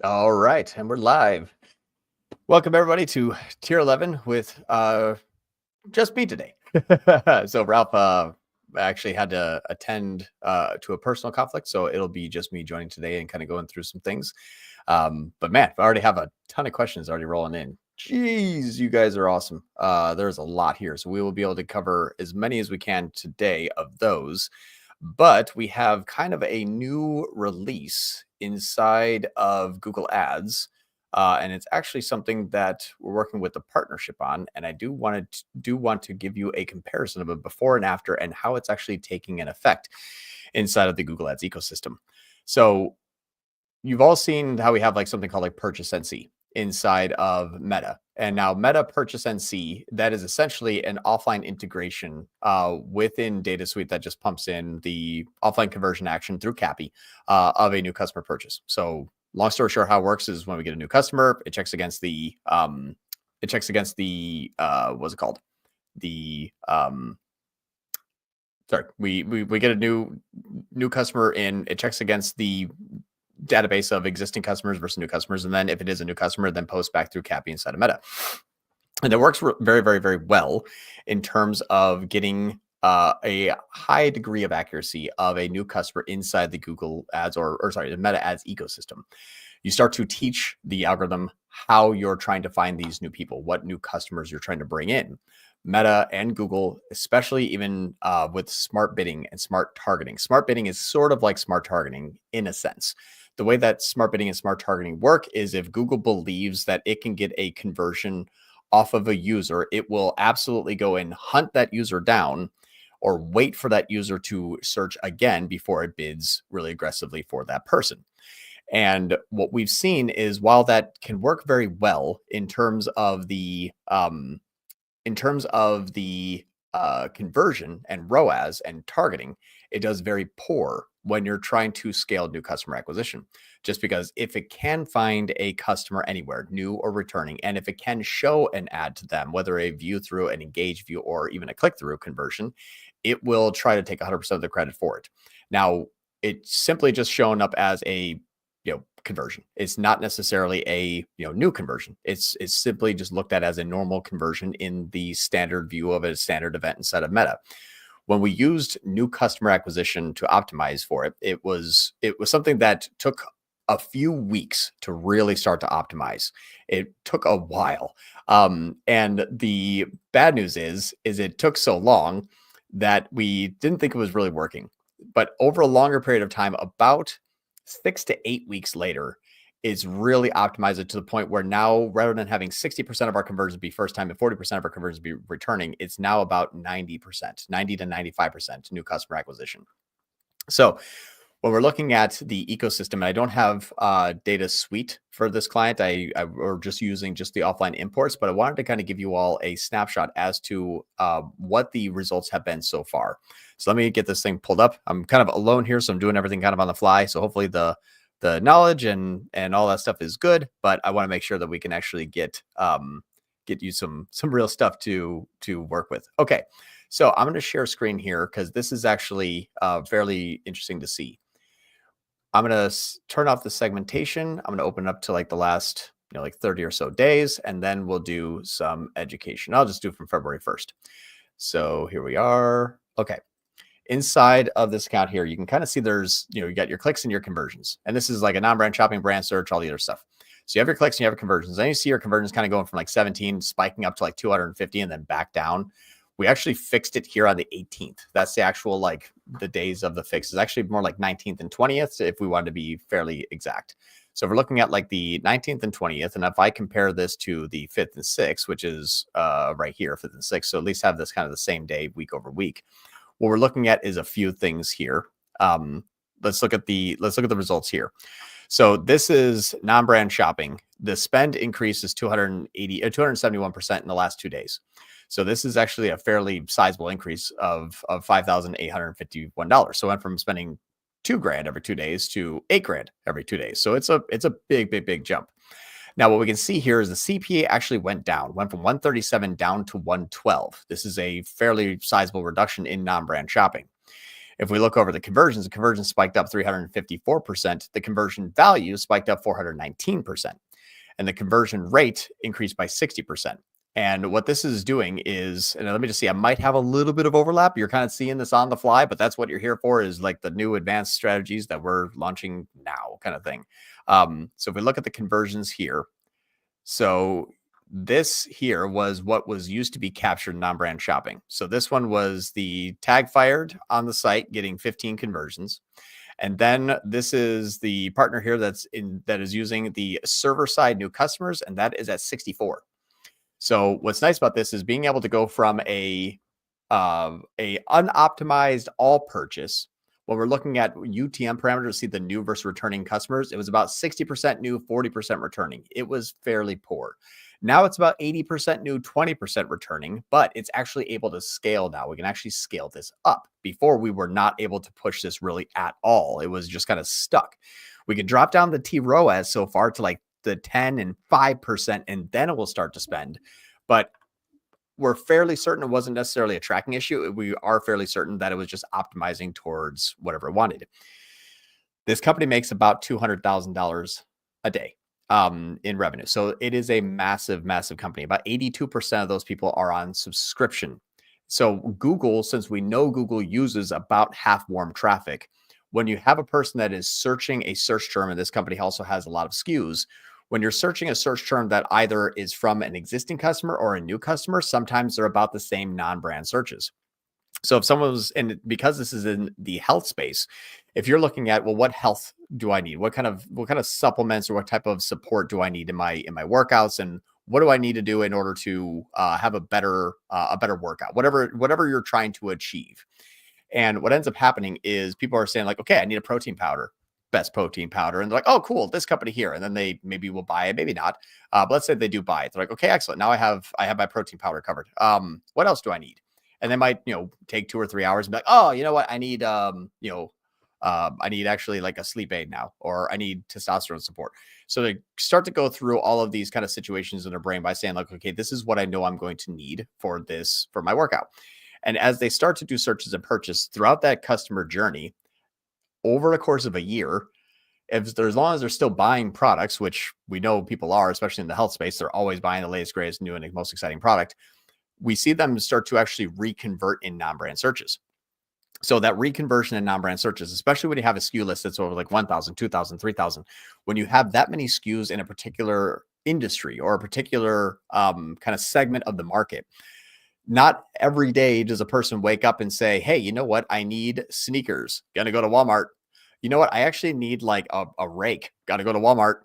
All right, and we're live. Welcome everybody to Tier 11 with just me today. So Ralph actually had to attend to a personal conflict, so it'll be just me joining today and kind of going through some things. But man, I already have a ton of questions already rolling in. Jeez, you guys are awesome. There's a lot here, so we will be able to cover as many as we can today of those. But we have kind of a new release inside of Google Ads. And it's actually something that we're working with the partnership on. And I do want to give you a comparison of a before and after and how it's actually taking an effect inside of the Google Ads ecosystem. So you've all seen how we have like something called like Purchase NC inside of Meta. And now Meta Purchase NC, that is essentially an offline integration within Data Suite that just pumps in the offline conversion action through CAPI of a new customer purchase. So long story short, how it works is when we get a new customer, it checks against the what's it called? We get a new customer in, it checks against the database of existing customers versus new customers. And then if it is a new customer, then posts back through CAPI inside of Meta. And it works very, very, very well in terms of getting a high degree of accuracy of a new customer inside the Google Ads the Meta Ads ecosystem. You start to teach the algorithm how you're trying to find these new people, what new customers you're trying to bring in. Meta and Google, especially even with smart bidding and smart targeting. Smart bidding is sort of like smart targeting in a sense. The way that smart bidding and smart targeting work is if Google believes that it can get a conversion off of a user, it will absolutely go and hunt that user down or wait for that user to search again before it bids really aggressively for that person. And what we've seen is while that can work very well in terms of the conversion and ROAS and targeting, it does very poor when you're trying to scale new customer acquisition. Just because if it can find a customer anywhere, new or returning, and if it can show an ad to them, whether a view through, an engage view, or even a click through conversion, it will try to take 100% of the credit for it. Now, it's simply just shown up as a conversion. It's not necessarily a new conversion. It's simply just looked at as a normal conversion in the standard view of a standard event inside of Meta. When we used new customer acquisition to optimize for it, it was something that took a few weeks to really start to optimize. It took a while. And the bad news is it took so long that we didn't think it was really working. But over a longer period of time, about 6 to 8 weeks later, is really optimized it to the point where now, rather than having 60% of our conversions be first time and 40% of our conversions be returning, it's now about 90%, 90 to 95% new customer acquisition. So when we're looking at the ecosystem, and I don't have Data Suite for this client, we're just using just the offline imports, but I wanted to kind of give you all a snapshot as to what the results have been so far. So let me get this thing pulled up. I'm kind of alone here, so I'm doing everything kind of on the fly. So hopefully the knowledge and all that stuff is good, but I want to make sure that we can actually get you some real stuff to work with. Okay, so I'm going to share screen here because this is actually fairly interesting to see. I'm going to turn off the segmentation. I'm going to open up to like the last, like 30 or so days, and then we'll do some education. I'll just do it from February 1st. So here we are. Okay. Inside of this account here, you can kind of see there's, you got your clicks and your conversions. And this is like a non-brand shopping, brand search, all the other stuff. So you have your clicks and you have your conversions. Then you see your conversions kind of going from like 17, spiking up to like 250 and then back down. We actually fixed it here on the 18th. That's the actual, like the days of the fix is actually more like 19th and 20th if we wanted to be fairly exact. So if we're looking at like the 19th and 20th, and if I compare this to the 5th and 6th, which is right here, 5th and 6th, so at least have this kind of the same day, week over week. What we're looking at is a few things here. Let's look at the results here. So this is non-brand shopping. The spend increase is 271% in the last 2 days. So this is actually a fairly sizable increase of $5,851. So it went from spending $2,000 every 2 days to $8,000 every 2 days. So it's a big jump. Now, what we can see here is the CPA actually went from 137 down to 112. This is a fairly sizable reduction in non-brand shopping. If we look over the conversions spiked up 354%. The conversion value spiked up 419%. And the conversion rate increased by 60%. And what this is doing is, and let me just see, I might have a little bit of overlap. You're kind of seeing this on the fly, but that's what you're here for, is like the new advanced strategies that we're launching now kind of thing. So if we look at the conversions here, so this here was what was used to be captured non-brand shopping. So this one was the tag fired on the site getting 15 conversions. And then this is the partner here that is using the server side new customers, and that is at 64. So what's nice about this is being able to go from a unoptimized all purchase. When we're looking at UTM parameters to see the new versus returning customers, it was about 60% new, 40% returning. It was fairly poor. Now it's about 80% new, 20% returning, but it's actually able to scale now. We can actually scale this up. Before, we were not able to push this really at all. It was just kind of stuck. We can drop down the TROAS so far to like the 10 and 5%, and then it will start to spend. But we're fairly certain it wasn't necessarily a tracking issue. We are fairly certain that it was just optimizing towards whatever it wanted. This company makes about $200,000 a day in revenue. So it is a massive, massive company. About 82% of those people are on subscription. So Google, since we know Google uses about half warm traffic, when you have a person that is searching a search term, and this company also has a lot of SKUs, when you're searching a search term that either is from an existing customer or a new customer, sometimes they're about the same non-brand searches. So if someone was, and because this is in the health space, if you're looking at, well, what health do I need? What kind of supplements or what type of support do I need in my workouts? And what do I need to do in order to have a better workout, whatever you're trying to achieve. And what ends up happening is people are saying like, okay, I need a protein powder, best protein powder. And they're like, oh, cool, this company here. And then they maybe will buy it, maybe not. But let's say they do buy it. They're like, okay, excellent. Now I have my protein powder covered. What else do I need? And they might, take 2 or 3 hours and be like, oh, you know what? I need, I need actually like a sleep aid now, or I need testosterone support. So they start to go through all of these kind of situations in their brain by saying like, okay, this is what I know I'm going to need for my workout. And as they start to do searches and purchase throughout that customer journey over the course of a year, as long as they're still buying products, which we know people are, especially in the health space, they're always buying the latest, greatest, new, and most exciting product. We see them start to actually reconvert in non-brand searches. So that reconversion in non-brand searches, especially when you have a SKU list that's over like 1,000, 2,000, 3,000, when you have that many SKUs in a particular industry or a particular kind of segment of the market, not every day does a person wake up and say, hey, you know what? I need sneakers. Gonna go to Walmart. You know what? I actually need like a rake. Got to go to Walmart.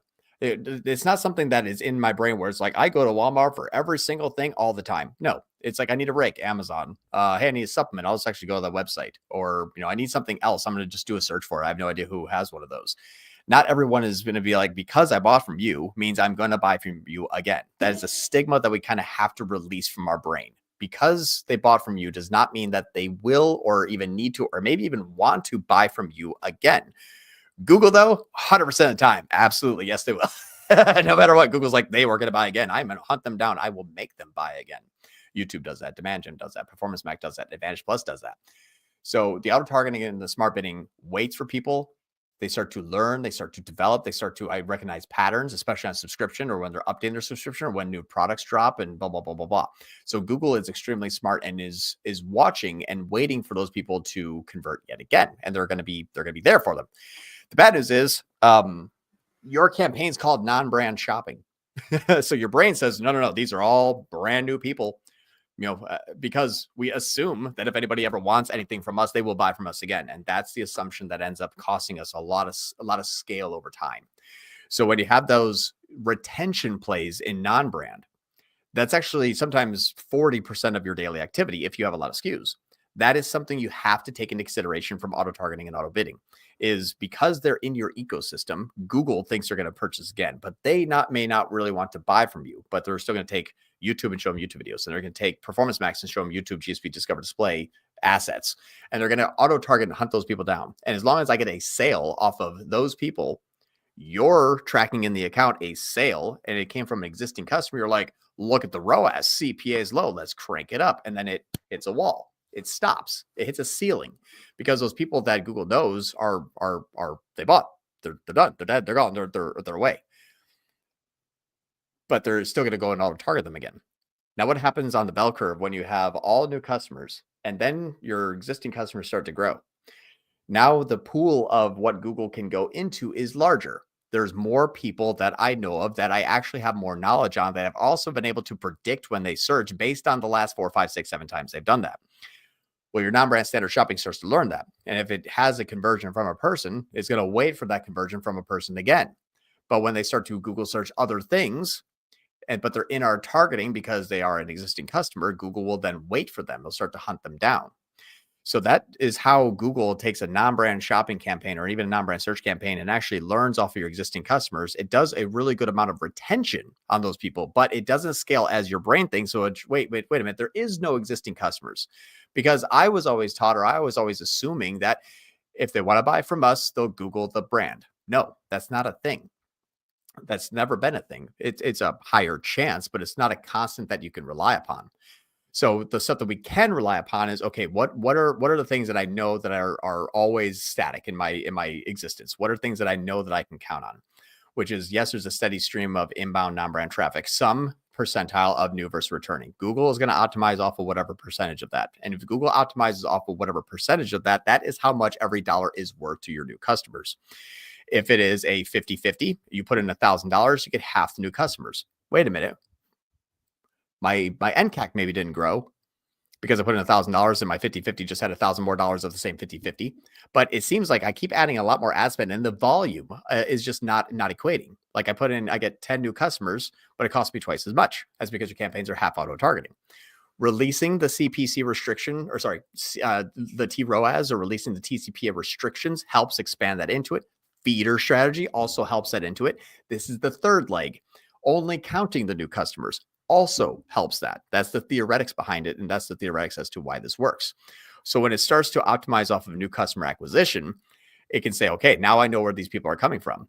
It's not something that is in my brain where it's like, I go to Walmart for every single thing all the time. No, it's like, I need a rake, Amazon. Hey, I need a supplement. I'll just actually go to the website. Or, I need something else. I'm going to just do a search for it. I have no idea who has one of those. Not everyone is going to be like, because I bought from you means I'm going to buy from you again. That is a stigma that we kind of have to release from our brain. Because they bought from you does not mean that they will or even need to, or maybe even want to buy from you again. Google, though, 100% of the time, absolutely, yes, they will. No matter what, Google's like, they were going to buy again. I'm going to hunt them down. I will make them buy again. YouTube does that. Demand Gen does that. Performance Max does that. Advantage Plus does that. So the auto-targeting and the smart bidding waits for people. They start to learn. They start to develop. They start to recognize patterns, especially on subscription or when they're updating their subscription or when new products drop and blah, blah, blah, blah, blah. So Google is extremely smart and is watching and waiting for those people to convert yet again. And they're going to be there for them. The bad news is your campaign's called non-brand shopping. So your brain says, no, these are all brand new people, because we assume that if anybody ever wants anything from us, they will buy from us again. And that's the assumption that ends up costing us a lot of scale over time. So when you have those retention plays in non-brand, that's actually sometimes 40% of your daily activity if you have a lot of SKUs. That is something you have to take into consideration from auto targeting and auto bidding, is because they're in your ecosystem. Google thinks they're going to purchase again, but they may not really want to buy from you, but they're still going to take YouTube and show them YouTube videos. And they're going to take Performance Max and show them YouTube GSP Discover Display assets. And they're going to auto target and hunt those people down. And as long as I get a sale off of those people, you're tracking in the account a sale and it came from an existing customer. You're like, look at the ROAS, CPAs low, let's crank it up. And then it hits a wall. it stops. It hits a ceiling because those people that Google knows are they bought. They're done. They're dead. They're gone. They're away. But they're still going to go and auto target them again. Now, what happens on the bell curve when you have all new customers and then your existing customers start to grow? Now the pool of what Google can go into is larger. There's more people that I know of that I actually have more knowledge on that have also been able to predict when they search based on the last 4, 5, 6, 7 times they've done that. Well, your non-brand standard shopping starts to learn that. And if it has a conversion from a person, it's going to wait for that conversion from a person again. But when they start to Google search other things, but they're in our targeting because they are an existing customer, Google will then wait for them. They'll start to hunt them down. So that is how Google takes a non-brand shopping campaign or even a non-brand search campaign and actually learns off of your existing customers. It does a really good amount of retention on those people, but it doesn't scale as your brain thinks. So wait a minute. There is no existing customers because I was always taught, or I was always assuming that if they want to buy from us, they'll Google the brand. No, that's not a thing. That's never been a thing. It's a higher chance, but it's not a constant that you can rely upon. So the stuff that we can rely upon is, okay, what are the things that I know that are always static in my existence? What are things that I know that I can count on? Which is, yes, there's a steady stream of inbound non-brand traffic, some percentile of new versus returning. Google is going to optimize off of whatever percentage of that. And if Google optimizes off of whatever percentage of that, that is how much every dollar is worth to your new customers. If it is a 50-50, you put in $1,000, you get half the new customers. Wait a minute. My NCAC maybe didn't grow because I put in $1,000 and my 50-50 just had $1,000 more dollars of the same 50-50. But it seems like I keep adding a lot more ad spend and the volume is just not equating. Like I get 10 new customers, but it costs me twice as much. That's because your campaigns are half auto targeting. Releasing the CPC restriction, or sorry, the TROAS, or releasing the TCPA restrictions helps expand that into it. Feeder strategy also helps that into it. This is the third leg. Only counting the new customers also helps that. That's the theoretics behind it, and that's the theoretics as to why this works. So when it starts to optimize off of new customer acquisition, it can say, okay, now I know where these people are coming from.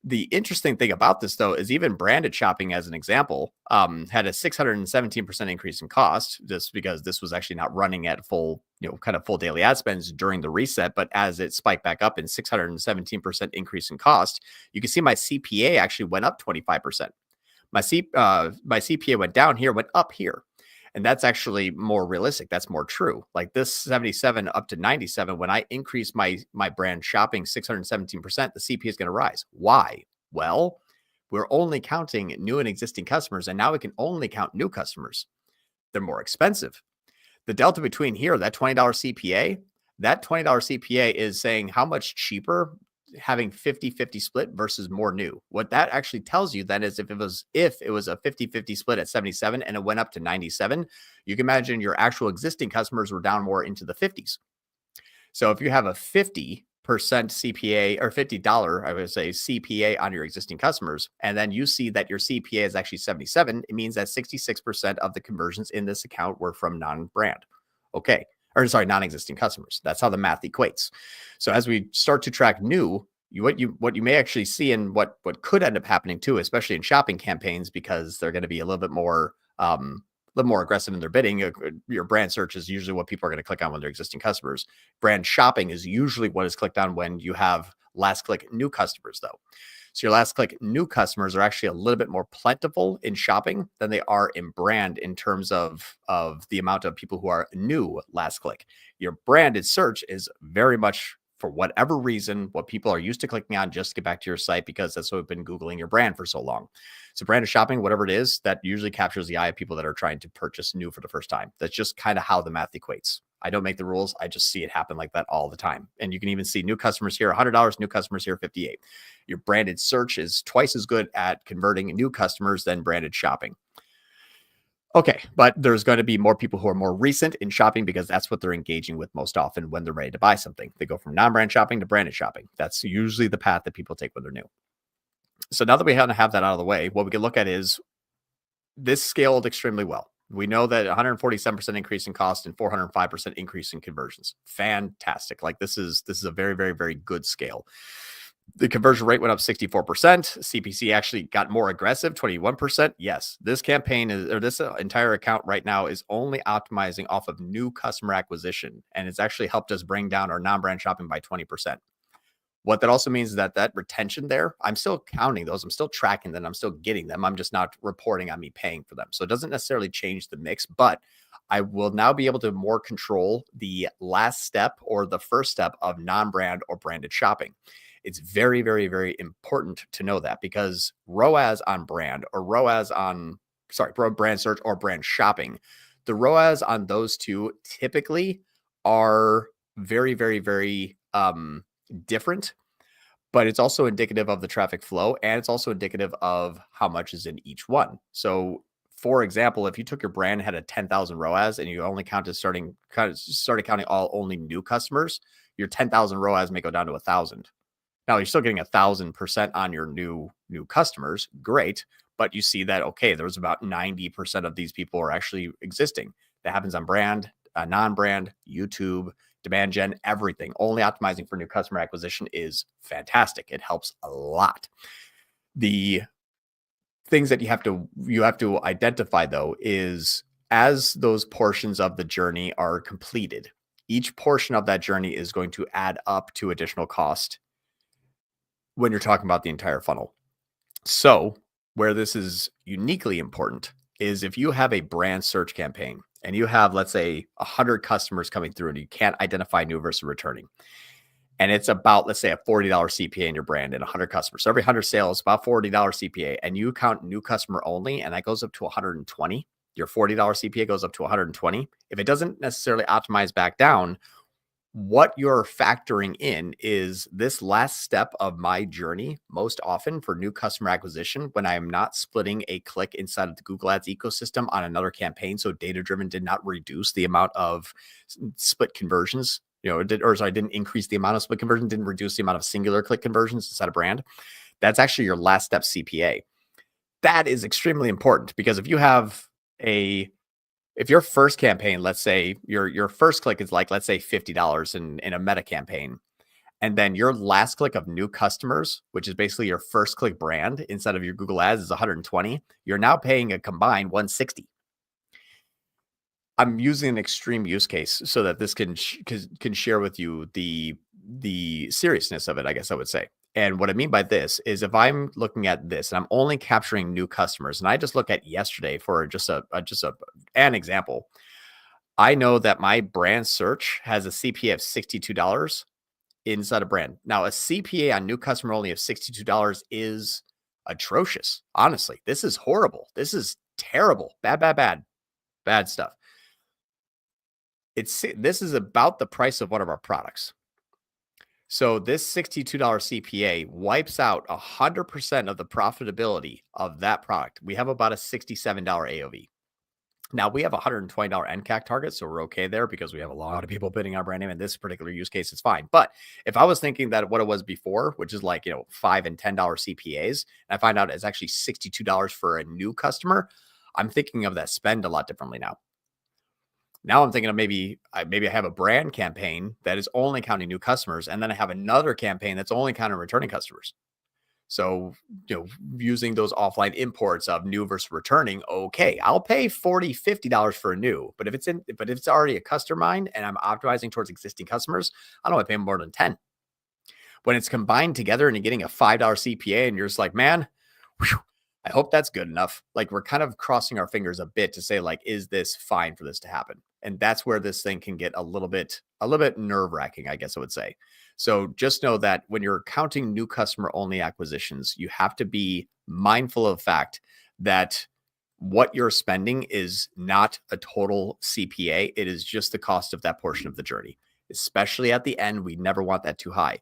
The interesting thing about this, though, is even branded shopping, as an example, had a 617% increase in cost, just because this was actually not running at full, kind of full daily ad spends during the reset. But as it spiked back up in 617% increase in cost, you can see my CPA actually went up 25%. My CPA went down here, went up here. And that's actually more realistic. That's more true. Like this 77 up to 97, when I increase my brand shopping 617%, the CPA is going to rise. Why? Well, we're only counting new and existing customers, and now we can only count new customers. They're more expensive. The delta between here, that $20 CPA, that $20 CPA is saying how much cheaper having 50-50 split versus more new. What that actually tells you then is if it was a 50-50 split at 77 and it went up to 97, you can imagine your actual existing customers were down more into the 50s. So if you have a 50% CPA or $50, I would say, CPA on your existing customers, and then you see that your CPA is actually 77, it means that 66% of the conversions in this account were from non-brand. Okay. Or sorry, non-existing customers. That's how the math equates. So as we start to track new, what you may actually see, and what could end up happening too, especially in shopping campaigns, because they're going to be a little bit more aggressive in their bidding. Your brand search is usually what people are going to click on when they're existing customers. Brand shopping is usually what is clicked on when you have last click new customers, though. So your last click new customers are actually a little bit more plentiful in shopping than they are in brand in terms of the amount of people who are new last click. Your branded search is very much, for whatever reason, what people are used to clicking on just to get back to your site, because that's what we've been Googling your brand for so long. So branded shopping, whatever it is, that usually captures the eye of people that are trying to purchase new for the first time. That's just kind of how the math equates. I don't make the rules. I just see it happen like that all the time. And you can even see new customers here, $100, new customers here, $58. Your branded search is twice as good at converting new customers than branded shopping. Okay, but there's going to be more people who are more recent in shopping because that's what they're engaging with most often when they're ready to buy something. They go from non-brand shopping to branded shopping. That's usually the path that people take when they're new. So now that we have that out of the way, what we can look at is this scaled extremely well. We know that 147% increase in cost and 405% increase in conversions. Fantastic. Like this is a very, very, very good scale. The conversion rate went up 64%. CPC actually got more aggressive, 21%. Yes, this campaign is, or this entire account right now is only optimizing off of new customer acquisition. And it's actually helped us bring down our non-brand shopping by 20%. What that also means is that retention there, I'm still counting those. I'm still tracking them. I'm still getting them. I'm just not reporting on me paying for them. So it doesn't necessarily change the mix, but I will now be able to more control the last step or the first step of non-brand or branded shopping. It's very, very, very important to know that, because ROAS on brand or ROAS on, brand search or brand shopping, the ROAS on those two typically are very, very, very different, but it's also indicative of the traffic flow, and it's also indicative of how much is in each one. So for example, if you took your brand, had a 10,000 ROAS, and you only started counting all only new customers, your 10,000 ROAS may go down to 1,000. Now you're still getting 1,000% on your new customers. Great. But you see that, okay, there's about 90% of these people are actually existing. That happens on brand, non-brand, YouTube, demand gen, everything. Only optimizing for new customer acquisition is fantastic. It helps a lot. The things that you have to identify though is, as those portions of the journey are completed, each portion of that journey is going to add up to additional cost when you're talking about the entire funnel. So where this is uniquely important is if you have a brand search campaign and you have, let's say, 100 customers coming through and you can't identify new versus returning, and it's about, let's say, a $40 CPA in your brand and 100 customers. So every 100 sales, about $40 CPA, and you count new customer only, and that goes up to 120. Your $40 CPA goes up to 120. If it doesn't necessarily optimize back down, what you're factoring in is this last step of my journey, most often for new customer acquisition, when I am not splitting a click inside of the Google Ads ecosystem on another campaign. So data-driven did not reduce the amount of split conversions, didn't increase the amount of split conversion, didn't reduce the amount of singular click conversions inside a brand. That's actually your last step CPA. That is extremely important, because if your first campaign, let's say your first click is like, let's say $50 in a meta campaign, and then your last click of new customers, which is basically your first click brand inside of your Google Ads, is 120, you're now paying a combined 160. I'm using an extreme use case so that this can share with you the seriousness of it, I guess I would say. And what I mean by this is, if I'm looking at this and I'm only capturing new customers, and I just look at yesterday for just an example, I know that my brand search has a CPA of $62 inside a brand. Now, a CPA on new customer only of $62 is atrocious. Honestly, this is horrible. This is terrible. Bad stuff. This is about the price of one of our products. So this $62 CPA wipes out 100% of the profitability of that product. We have about a $67 AOV. Now we have a $120 NCAC target, so we're okay there because we have a lot of people bidding our brand name. In this particular use case, it's fine. But if I was thinking that what it was before, which is like, $5 and $10 CPAs, and I find out it's actually $62 for a new customer, I'm thinking of that spend a lot differently now. Now I'm thinking of maybe I have a brand campaign that is only counting new customers, and then I have another campaign that's only counting returning customers. So, using those offline imports of new versus returning, okay, I'll pay $40, $50 for a new, but if it's already a customer mine and I'm optimizing towards existing customers, I don't want to pay more than 10. When it's combined together and you're getting a $5 CPA and you're just like, man, whew, I hope that's good enough. Like, we're kind of crossing our fingers a bit to say, like, is this fine for this to happen? And that's where this thing can get a little bit nerve-wracking, I guess I would say. So just know that when you're counting new customer only acquisitions, you have to be mindful of the fact that what you're spending is not a total CPA. It is just the cost of that portion of the journey. Especially at the end, we never want that too high.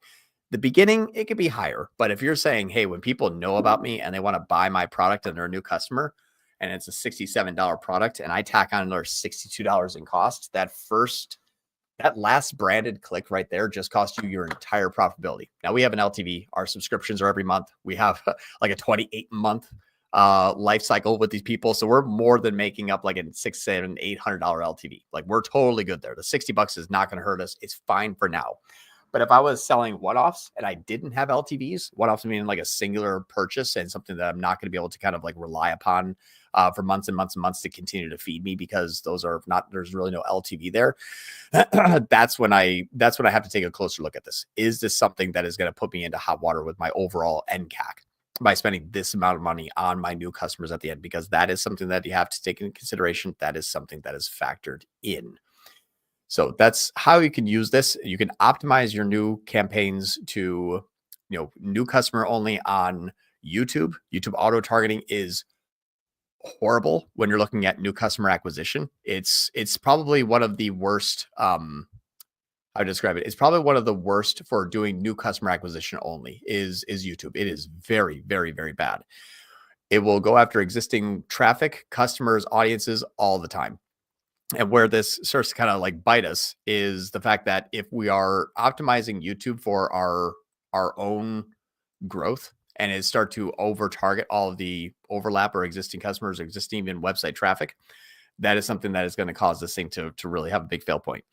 The beginning, it could be higher. But if you're saying, hey, when people know about me and they want to buy my product and they're a new customer, and it's a $67 product, and I tack on another $62 in cost, that last branded click right there just cost you your entire profitability. Now we have an LTV. Our subscriptions are every month. We have like a 28-month life cycle with these people. So we're more than making up like a $600, $700, $800 LTV. Like, we're totally good there. The $60 is not going to hurt us. It's fine for now. But if I was selling one-offs and I didn't have LTVs, one-offs meaning like a singular purchase and something that I'm not going to be able to kind of like rely upon for months and months and months to continue to feed me because there's really no LTV there. that's when I have to take a closer look at this. Is this something that is going to put me into hot water with my overall NCAC by spending this amount of money on my new customers at the end? Because that is something that you have to take into consideration. That is something that is factored in. So that's how you can use this. You can optimize your new campaigns to, new customer only on YouTube. YouTube auto targeting is horrible when you're looking at new customer acquisition. It's probably one of the worst. I would describe it. It's probably one of the worst for doing new customer acquisition only is YouTube. It is very, very, very bad. It will go after existing traffic, customers, audiences all the time. And where this starts to kind of like bite us is the fact that if we are optimizing YouTube for our own growth and it start to over target all of the overlap or existing customers, or existing even website traffic, that is something that is going to cause this thing to really have a big fail point.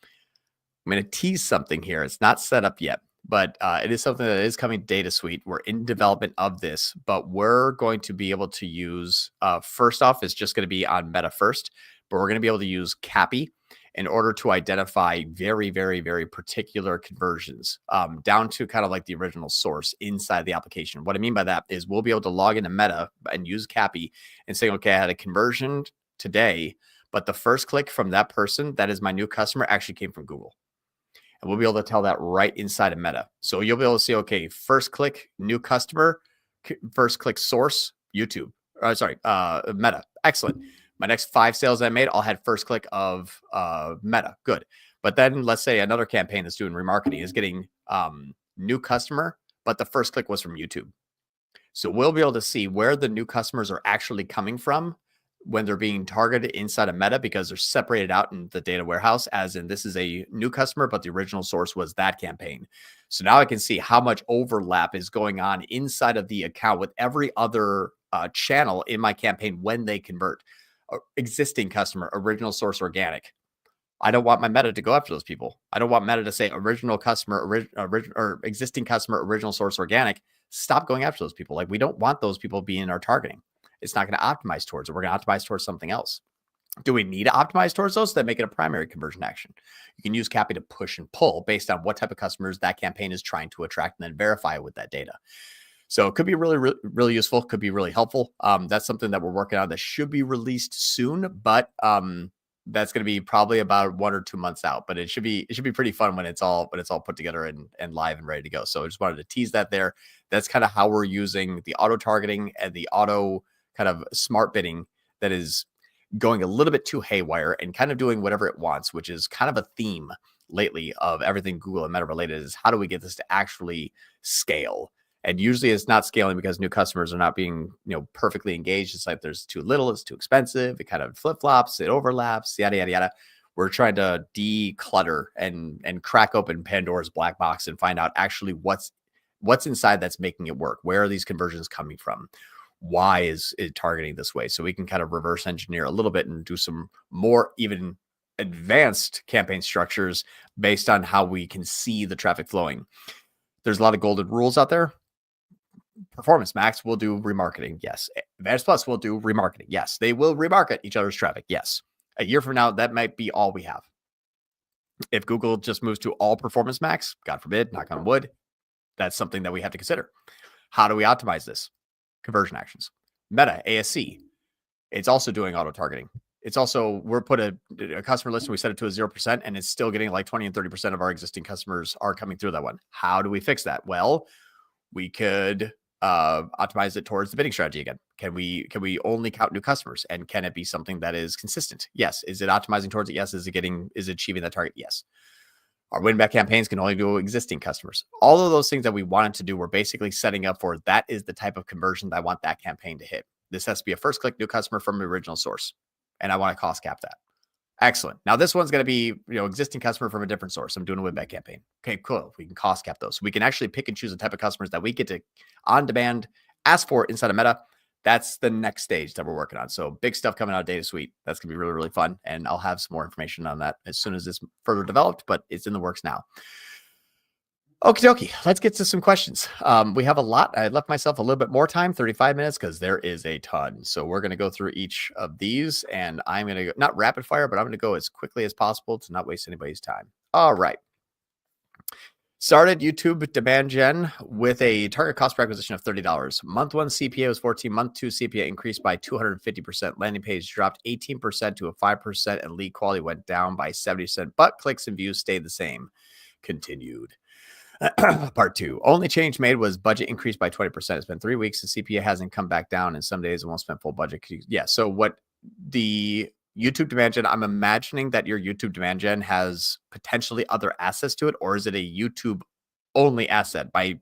I'm going to tease something here. It's not set up yet, but it is something that is coming to Data Suite. We're in development of this, but we're going to be able to use, first off, it's just going to be on Meta first, but we're going to be able to use CAPI in order to identify very, very, very particular conversions down to kind of like the original source inside the application. What I mean by that is we'll be able to log into Meta and use CAPI and say, okay, I had a conversion today, but the first click from that person, that is my new customer, actually came from Google. And we'll be able to tell that right inside of Meta. So you'll be able to see, okay, first click, new customer, first click source, YouTube. Meta. Excellent. My next 5 sales I made, I'll have first click of Meta. Good. But then let's say another campaign that's doing remarketing is getting new customer, but the first click was from YouTube. So we'll be able to see where the new customers are actually coming from when they're being targeted inside of Meta, because they're separated out in the data warehouse, as in this is a new customer, but the original source was that campaign. So now I can see how much overlap is going on inside of the account with every other channel in my campaign when they convert. Existing customer, original source, organic. I don't want my Meta to go after those people. I don't want Meta to say original customer, or existing customer, original source, organic. Stop going after those people. Like, we don't want those people being in our targeting. It's not going to optimize towards it. We're going to optimize towards something else. Do we need to optimize towards those that make it a primary conversion action? You can use CAPI to push and pull based on what type of customers that campaign is trying to attract, and then verify it with that data. So it could be really, really useful. Could be really helpful. That's something that we're working on that should be released soon, but that's going to be probably about 1 or 2 months out. But it should be pretty fun when it's all put together and live and ready to go. So I just wanted to tease that there. That's kind of how we're using the auto targeting and the auto kind of smart bidding that is going a little bit too haywire and kind of doing whatever it wants, which is kind of a theme lately of everything Google and Meta related, is how do we get this to actually scale? And usually it's not scaling because new customers are not being, perfectly engaged. It's like there's too little, it's too expensive. It kind of flip-flops, it overlaps, yada, yada, yada. We're trying to declutter and crack open Pandora's black box and find out actually what's inside that's making it work. Where are these conversions coming from? Why is it targeting this way? So we can kind of reverse engineer a little bit and do some more even advanced campaign structures based on how we can see the traffic flowing. There's a lot of golden rules out there. Performance Max will do remarketing. Yes. Advantage Plus will do remarketing. Yes. They will remarket each other's traffic. Yes. A year from now, that might be all we have. If Google just moves to all Performance Max, God forbid, knock on wood, that's something that we have to consider. How do we optimize this? Conversion actions. Meta, ASC, it's also doing auto targeting. It's also, we're put a customer list and we set it to a 0%, and it's still getting like 20 and 30% of our existing customers are coming through that one. How do we fix that? Well, we could optimize it towards the bidding strategy again. Can we only count new customers, and can it be something that is consistent? Yes. Is it optimizing towards it? Yes. Is it achieving that target? Yes. Our win back campaigns can only do existing customers. All of those things that we wanted to do, we're basically setting up for. That is the type of conversion that I want that campaign to hit. This has to be a first click new customer from the original source, and I want to cost cap that. Excellent. Now this one's going to be, existing customer from a different source. I'm doing a win back campaign. Okay, cool. We can cost cap those. We can actually pick and choose the type of customers that we get to on demand ask for inside of Meta. That's the next stage that we're working on. So big stuff coming out of Data Suite. That's going to be really, really fun. And I'll have some more information on that as soon as it's further developed, but it's in the works now. Okie dokie. Let's get to some questions. We have a lot. I left myself a little bit more time, 35 minutes, because there is a ton. So we're going to go through each of these, and I'm going to go, not rapid fire, but I'm going to go as quickly as possible to not waste anybody's time. All right. Started YouTube demand gen with a target cost per acquisition of $30. Month 1 CPA was 14. Month 2 CPA increased by 250%. Landing page dropped 18% to a 5%, and lead quality went down by 70%, but clicks and views stayed the same. Continued. Part 2. Only change made was budget increased by 20%. It's been 3 weeks. The CPA hasn't come back down, and some days it won't spend full budget. Yeah. So what the YouTube demand gen, I'm imagining that your YouTube demand gen has potentially other assets to it, or is it a YouTube only asset? I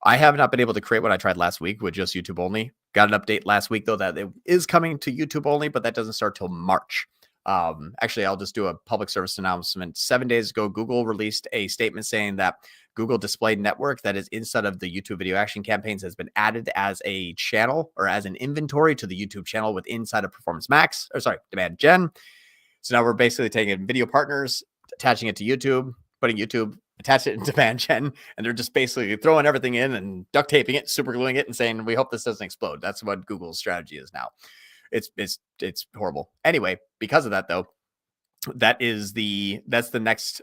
have not been able to create what I tried last week with just YouTube only. Got an update last week though that it is coming to YouTube only, but that doesn't start till March. Actually, I'll just do a public service announcement. 7 days ago, Google released a statement saying that Google Display Network that is inside of the YouTube video action campaigns has been added as a channel or as an inventory to the YouTube channel with inside of Performance Max, Demand Gen. So now we're basically taking video partners, attaching it to YouTube, putting YouTube, attach it in Demand Gen, and they're just basically throwing everything in and duct taping it, super gluing it, and saying, we hope this doesn't explode. That's what Google's strategy is now. It's horrible. Anyway, because of that though, that's the next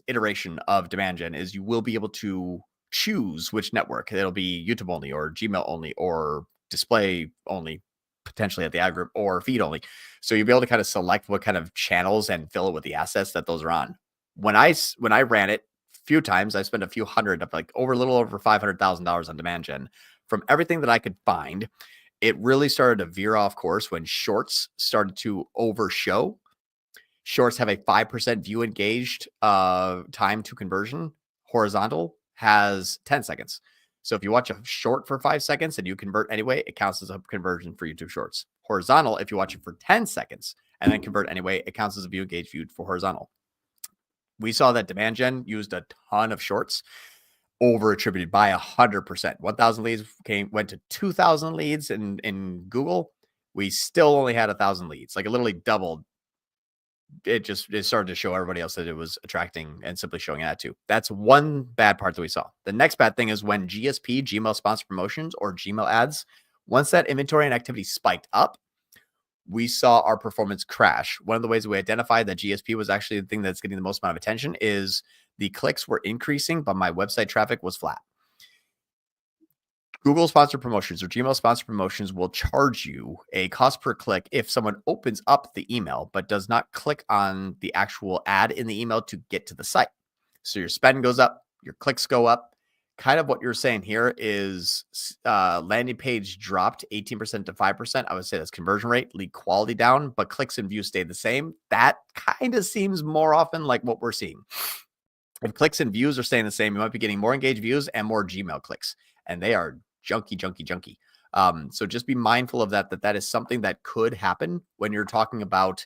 iteration of demand gen is you will be able to choose which network. It'll be YouTube only or Gmail only or display only, potentially at the ad group, or feed only. So you'll be able to kind of select what kind of channels and fill it with the assets that those are on. When I ran it a few times, I spent a few hundred, like a little over $500,000 on demand gen. From everything that I could find, it really started to veer off course when shorts started to overshow. Shorts have a 5% view engaged time to conversion. Horizontal has 10 seconds. So if you watch a short for 5 seconds and you convert anyway, it counts as a conversion for YouTube Shorts. Horizontal, if you watch it for 10 seconds and then convert anyway, it counts as a view engaged viewed for horizontal. We saw that demand gen used a ton of shorts, over attributed by 100%. 1,000 leads went to 2,000 leads in Google. We still only had 1,000 leads. Like it literally doubled. It started to show everybody else that it was attracting and simply showing that too. That's one bad part that we saw. The next bad thing is when GSP, Gmail sponsored promotions or Gmail ads, once that inventory and activity spiked up, we saw our performance crash. One of the ways that we identified that GSP was actually the thing that's getting the most amount of attention is the clicks were increasing, but my website traffic was flat. Google sponsored promotions or Gmail sponsored promotions will charge you a cost per click if someone opens up the email, but does not click on the actual ad in the email to get to the site. So your spend goes up, your clicks go up. Kind of what you're saying here is landing page dropped 18% to 5%. I would say that's conversion rate, lead quality down, but clicks and views stayed the same. That kind of seems more often like what we're seeing. If clicks and views are staying the same, you might be getting more engaged views and more Gmail clicks, and they are junky. So just be mindful of that is something that could happen when you're talking about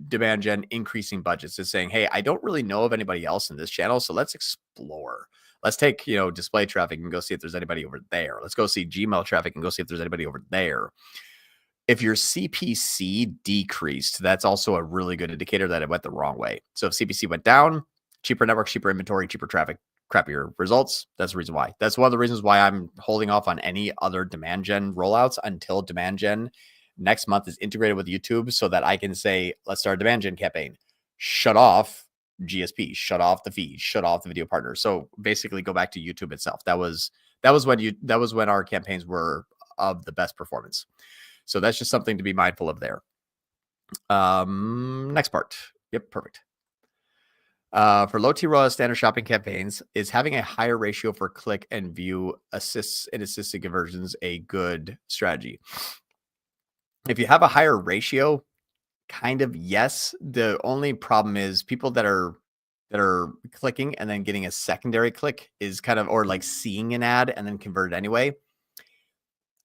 demand gen increasing budgets, is saying, hey, I don't really know of anybody else in this channel, so let's explore. Let's take, display traffic and go see if there's anybody over there. Let's go see Gmail traffic and go see if there's anybody over there. If your CPC decreased, that's also a really good indicator that it went the wrong way. So if CPC went down, cheaper network, cheaper inventory, cheaper traffic, crappier results. That's the reason why. That's one of the reasons why I'm holding off on any other demand gen rollouts until demand gen next month is integrated with YouTube, so that I can say, let's start a demand gen campaign. Shut off GSP, shut off the feed, shut off the video partner. So basically go back to YouTube itself. That was when our campaigns were of the best performance. So that's just something to be mindful of there. Next part. Yep, perfect. For low TROAS standard shopping campaigns, is having a higher ratio for click and view assists and assisted conversions a good strategy? If you have a higher ratio, kind of yes. The only problem is people that are clicking and then getting a secondary click is kind of, or like seeing an ad and then convert it anyway.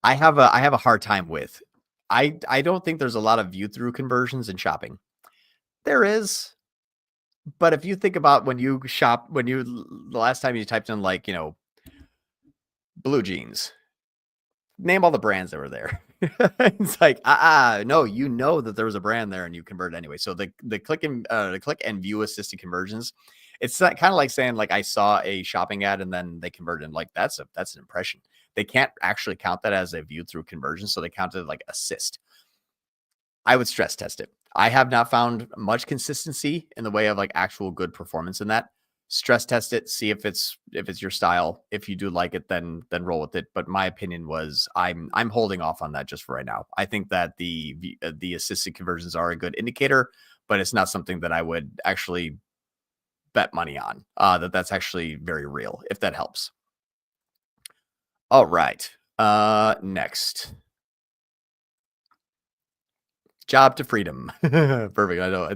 I have a hard time with. I don't think there's a lot of view through conversions in shopping. There is, but if you think about the last time you typed in blue jeans, name all the brands that were there. It's like, no, that there was a brand there and you convert anyway. So the click and view assisted conversions It's kind of like saying like I saw a shopping ad and then they converted. And like that's an impression. They can't actually count that as a view through conversion, so they count it like assist. I would stress test it. I have not found much consistency in the way of like actual good performance in that. Stress test it, see if it's your style. If you do like it, then roll with it. But my opinion was I'm holding off on that just for right now. I think that the assisted conversions are a good indicator, but it's not something that I would actually bet money on. That's actually very real, if that helps. All right. Next. Job to freedom. Perfect. I know. I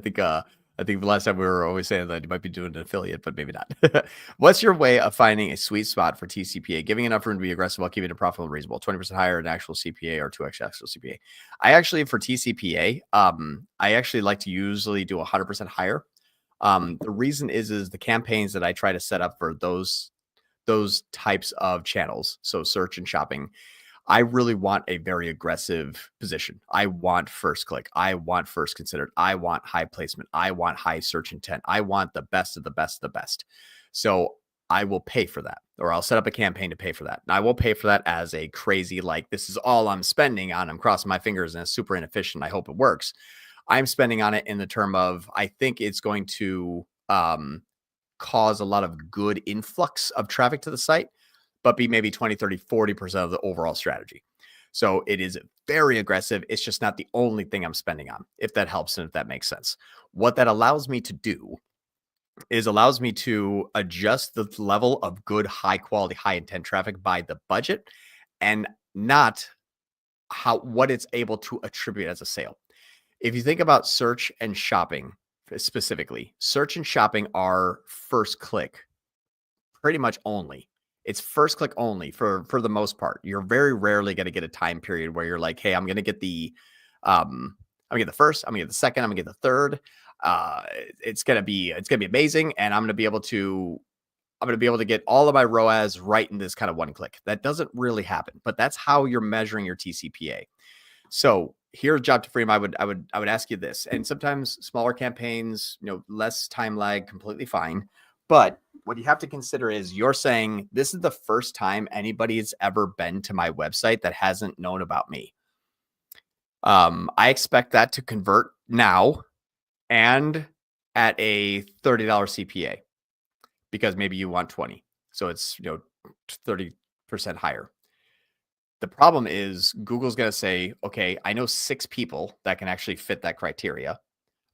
think the last time we were always saying that you might be doing an affiliate, but maybe not. What's your way of finding a sweet spot for TCPA? Giving enough room to be aggressive while keeping it profitable and reasonable. 20% higher than actual CPA or 2x actual CPA. I actually, for TCPA, I actually like to usually do 100% higher. The reason is the campaigns that I try to set up for those types of channels, so search and shopping, I really want a very aggressive position. I want first click. I want first considered. I want high placement. I want high search intent. I want the best of the best of the best. So I will pay for that, or I'll set up a campaign to pay for that. And I will pay for that as a crazy, like, this is all I'm spending on. I'm crossing my fingers and it's super inefficient. I hope it works. I'm spending on it in the term of, I think it's going to cause a lot of good influx of traffic to the site, but be maybe 20, 30, 40% of the overall strategy. So it is very aggressive. It's just not the only thing I'm spending on, if that helps and if that makes sense. What that allows me to do is allows me to adjust the level of good, high quality, high intent traffic by the budget and not what it's able to attribute as a sale. If you think about search and shopping specifically, search and shopping are first click pretty much only. It's first click only for the most part. You're very rarely going to get a time period where you're like, hey, I'm going to get the first, I'm going to get the second, I'm going to get the third. It's going to be amazing. And I'm going to be able to get all of my ROAS right in this kind of one click. That doesn't really happen, but that's how you're measuring your TCPA. So here's job to freedom. I would ask you this, and sometimes smaller campaigns, less time lag, completely fine. But what you have to consider is you're saying this is the first time anybody's ever been to my website that hasn't known about me. I expect that to convert now and at a $30 CPA because maybe you want 20. So it's 30% higher. The problem is Google's going to say, okay, I know 6 people that can actually fit that criteria.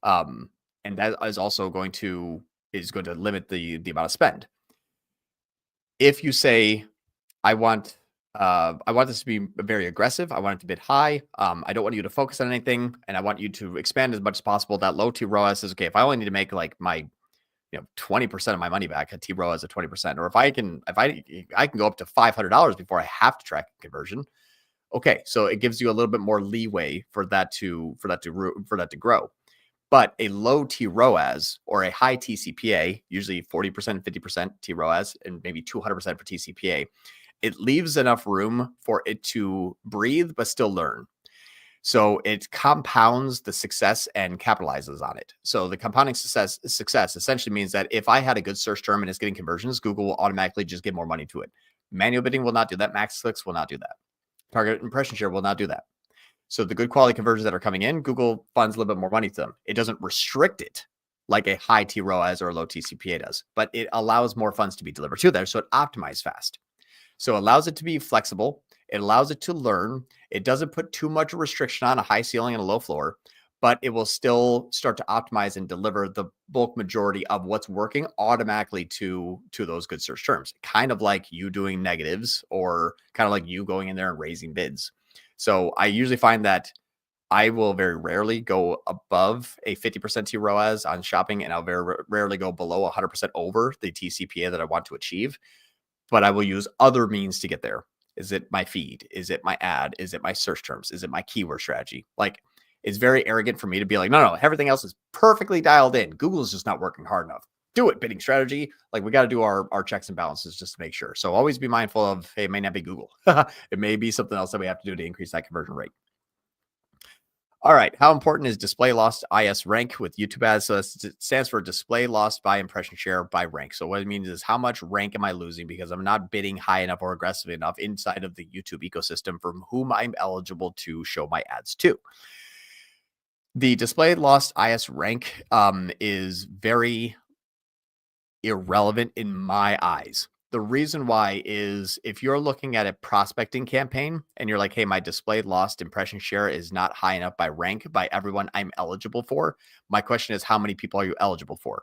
And that is also going to limit the amount of spend. If you say, I want this to be very aggressive, I want it to bid high, I don't want you to focus on anything, and I want you to expand as much as possible, that low T ROAS is okay. If I only need to make like my 20% of my money back, a T ROAS at 20%, or if I can go up to $500 before I have to track conversion. Okay, so it gives you a little bit more leeway for that to grow. But a low T ROAS or a high TCPA, usually 40%, 50% T ROAS, and maybe 200% for TCPA, it leaves enough room for it to breathe but still learn. So it compounds the success and capitalizes on it. So the compounding success essentially means that if I had a good search term and it's getting conversions, Google will automatically just give more money to it. Manual bidding will not do that. Max clicks will not do that. Target impression share will not do that. So the good quality conversions that are coming in, Google funds a little bit more money to them. It doesn't restrict it like a high T ROAS or a low TCPA does, but it allows more funds to be delivered to there. So it optimizes fast. So it allows it to be flexible. It allows it to learn. It doesn't put too much restriction on a high ceiling and a low floor, but it will still start to optimize and deliver the bulk majority of what's working automatically to those good search terms. Kind of like you doing negatives or kind of like you going in there and raising bids. So I usually find that I will very rarely go above a 50% T ROAS on shopping, and I'll very rarely go below 100% over the TCPA that I want to achieve. But I will use other means to get there. Is it my feed? Is it my ad? Is it my search terms? Is it my keyword strategy? Like, it's very arrogant for me to be like, no, everything else is perfectly dialed in. Google is just not working hard enough. Do it, bidding strategy. Like, we got to do our checks and balances just to make sure. So always be mindful of, hey, it may not be Google. It may be something else that we have to do to increase that conversion rate. All right. How important is display lost IS rank with YouTube ads? So it stands for display lost by impression share by rank. So what it means is how much rank am I losing because I'm not bidding high enough or aggressive enough inside of the YouTube ecosystem from whom I'm eligible to show my ads to. The display lost IS rank is very irrelevant in my eyes. The reason why is if you're looking at a prospecting campaign and you're like, hey, my display lost impression share is not high enough by rank by everyone I'm eligible for. My question is, how many people are you eligible for?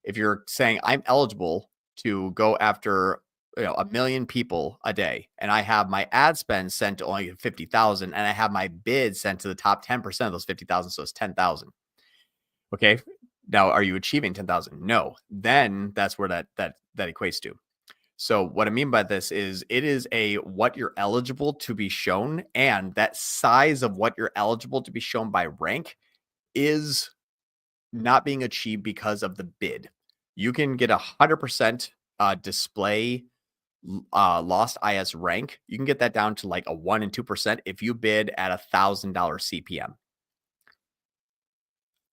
If you're saying I'm eligible to go after 1 million people a day and I have my ad spend sent to only 50,000 and I have my bid sent to the top 10% of those 50,000, so it's 10,000. Okay. Now, are you achieving 10,000? No. Then that's where that equates to. So what I mean by this is it is a what you're eligible to be shown, and that size of what you're eligible to be shown by rank is not being achieved because of the bid. You can get 100% display lost IS rank. You can get that down to like a 1 and 2% if you bid at $1,000 CPM.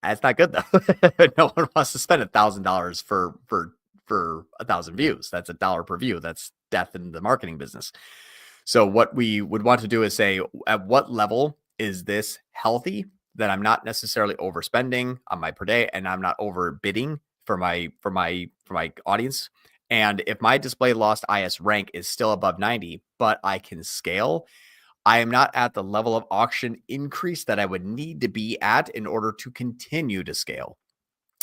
That's not good though. No one wants to spend $1,000 for 1,000 views. That's $1 per view. That's death in the marketing business. So what we would want to do is say, at what level is this healthy that I'm not necessarily overspending on my per day and I'm not overbidding for my audience. And if my display lost IS rank is still above 90, but I can scale, I am not at the level of auction increase that I would need to be at in order to continue to scale.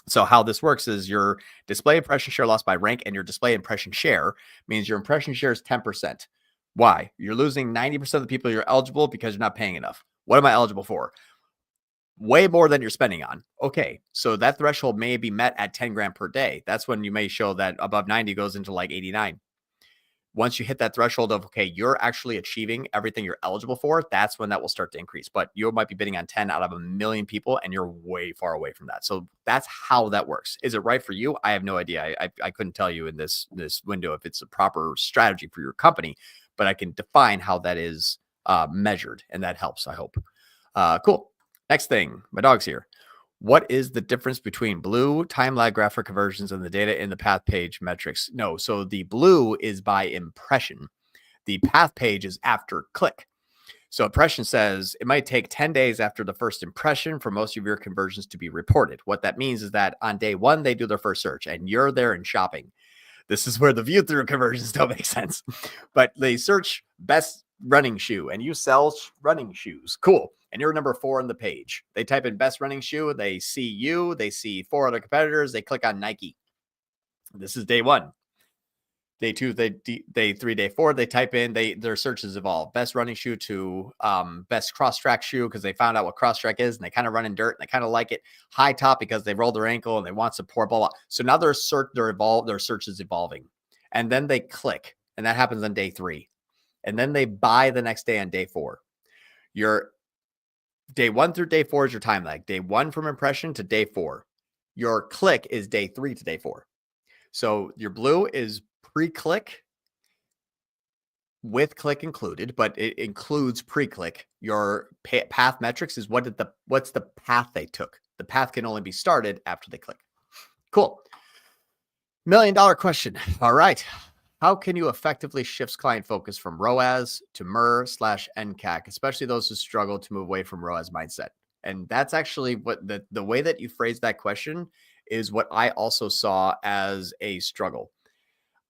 So how this works is your display impression share lost by rank and your display impression share means your impression share is 10%. Why? You're losing 90% of the people you're eligible because you're not paying enough. What am I eligible for? Way more than you're spending on. Okay, so that threshold may be met at 10 grand per day. That's when you may show that above 90 goes into like 89. Once you hit that threshold of, okay, you're actually achieving everything you're eligible for, that's when that will start to increase. But you might be bidding on 10 out of 1 million people and you're way far away from that. So that's how that works. Is it right for you? I have no idea. I couldn't tell you in this window if it's a proper strategy for your company, but I can define how that is measured, and that helps, I hope. Cool. Next thing, my dog's here. What is the difference between blue time lag graph for conversions and the data in the path page metrics? No, so the blue is by impression. The path page is after click. So impression says it might take 10 days after the first impression for most of your conversions to be reported. What that means is that on day one, they do their first search and you're there and shopping. This is where the view through conversions don't make sense, but they search best running shoe and you sell running shoes. Cool. And you're number 4 on the page. They type in best running shoe. They see you. They see 4 other competitors. They click on Nike. This is day 1. Day 2, day 3, day 4, they type in, their searches evolve. Best running shoe to best cross track shoe because they found out what cross track is and they kind of run in dirt and they kind of like it. High top because they rolled their ankle and they want support, blah, blah. So now their search is evolving. And then they click, and that happens on day 3. And then they buy the next day on day 4. Your day 1 through day 4 is your time lag. Day 1 from impression to day 4. Your click is day 3 to day 4. So your blue is pre-click with click included, but it includes pre-click. Your path metrics is what's the path they took. The path can only be started after they click. Cool. $1 million question. All right. How can you effectively shift client focus from ROAS to MER/NCAC, especially those who struggle to move away from ROAS mindset? And that's actually what the way that you phrase that question is what I also saw as a struggle.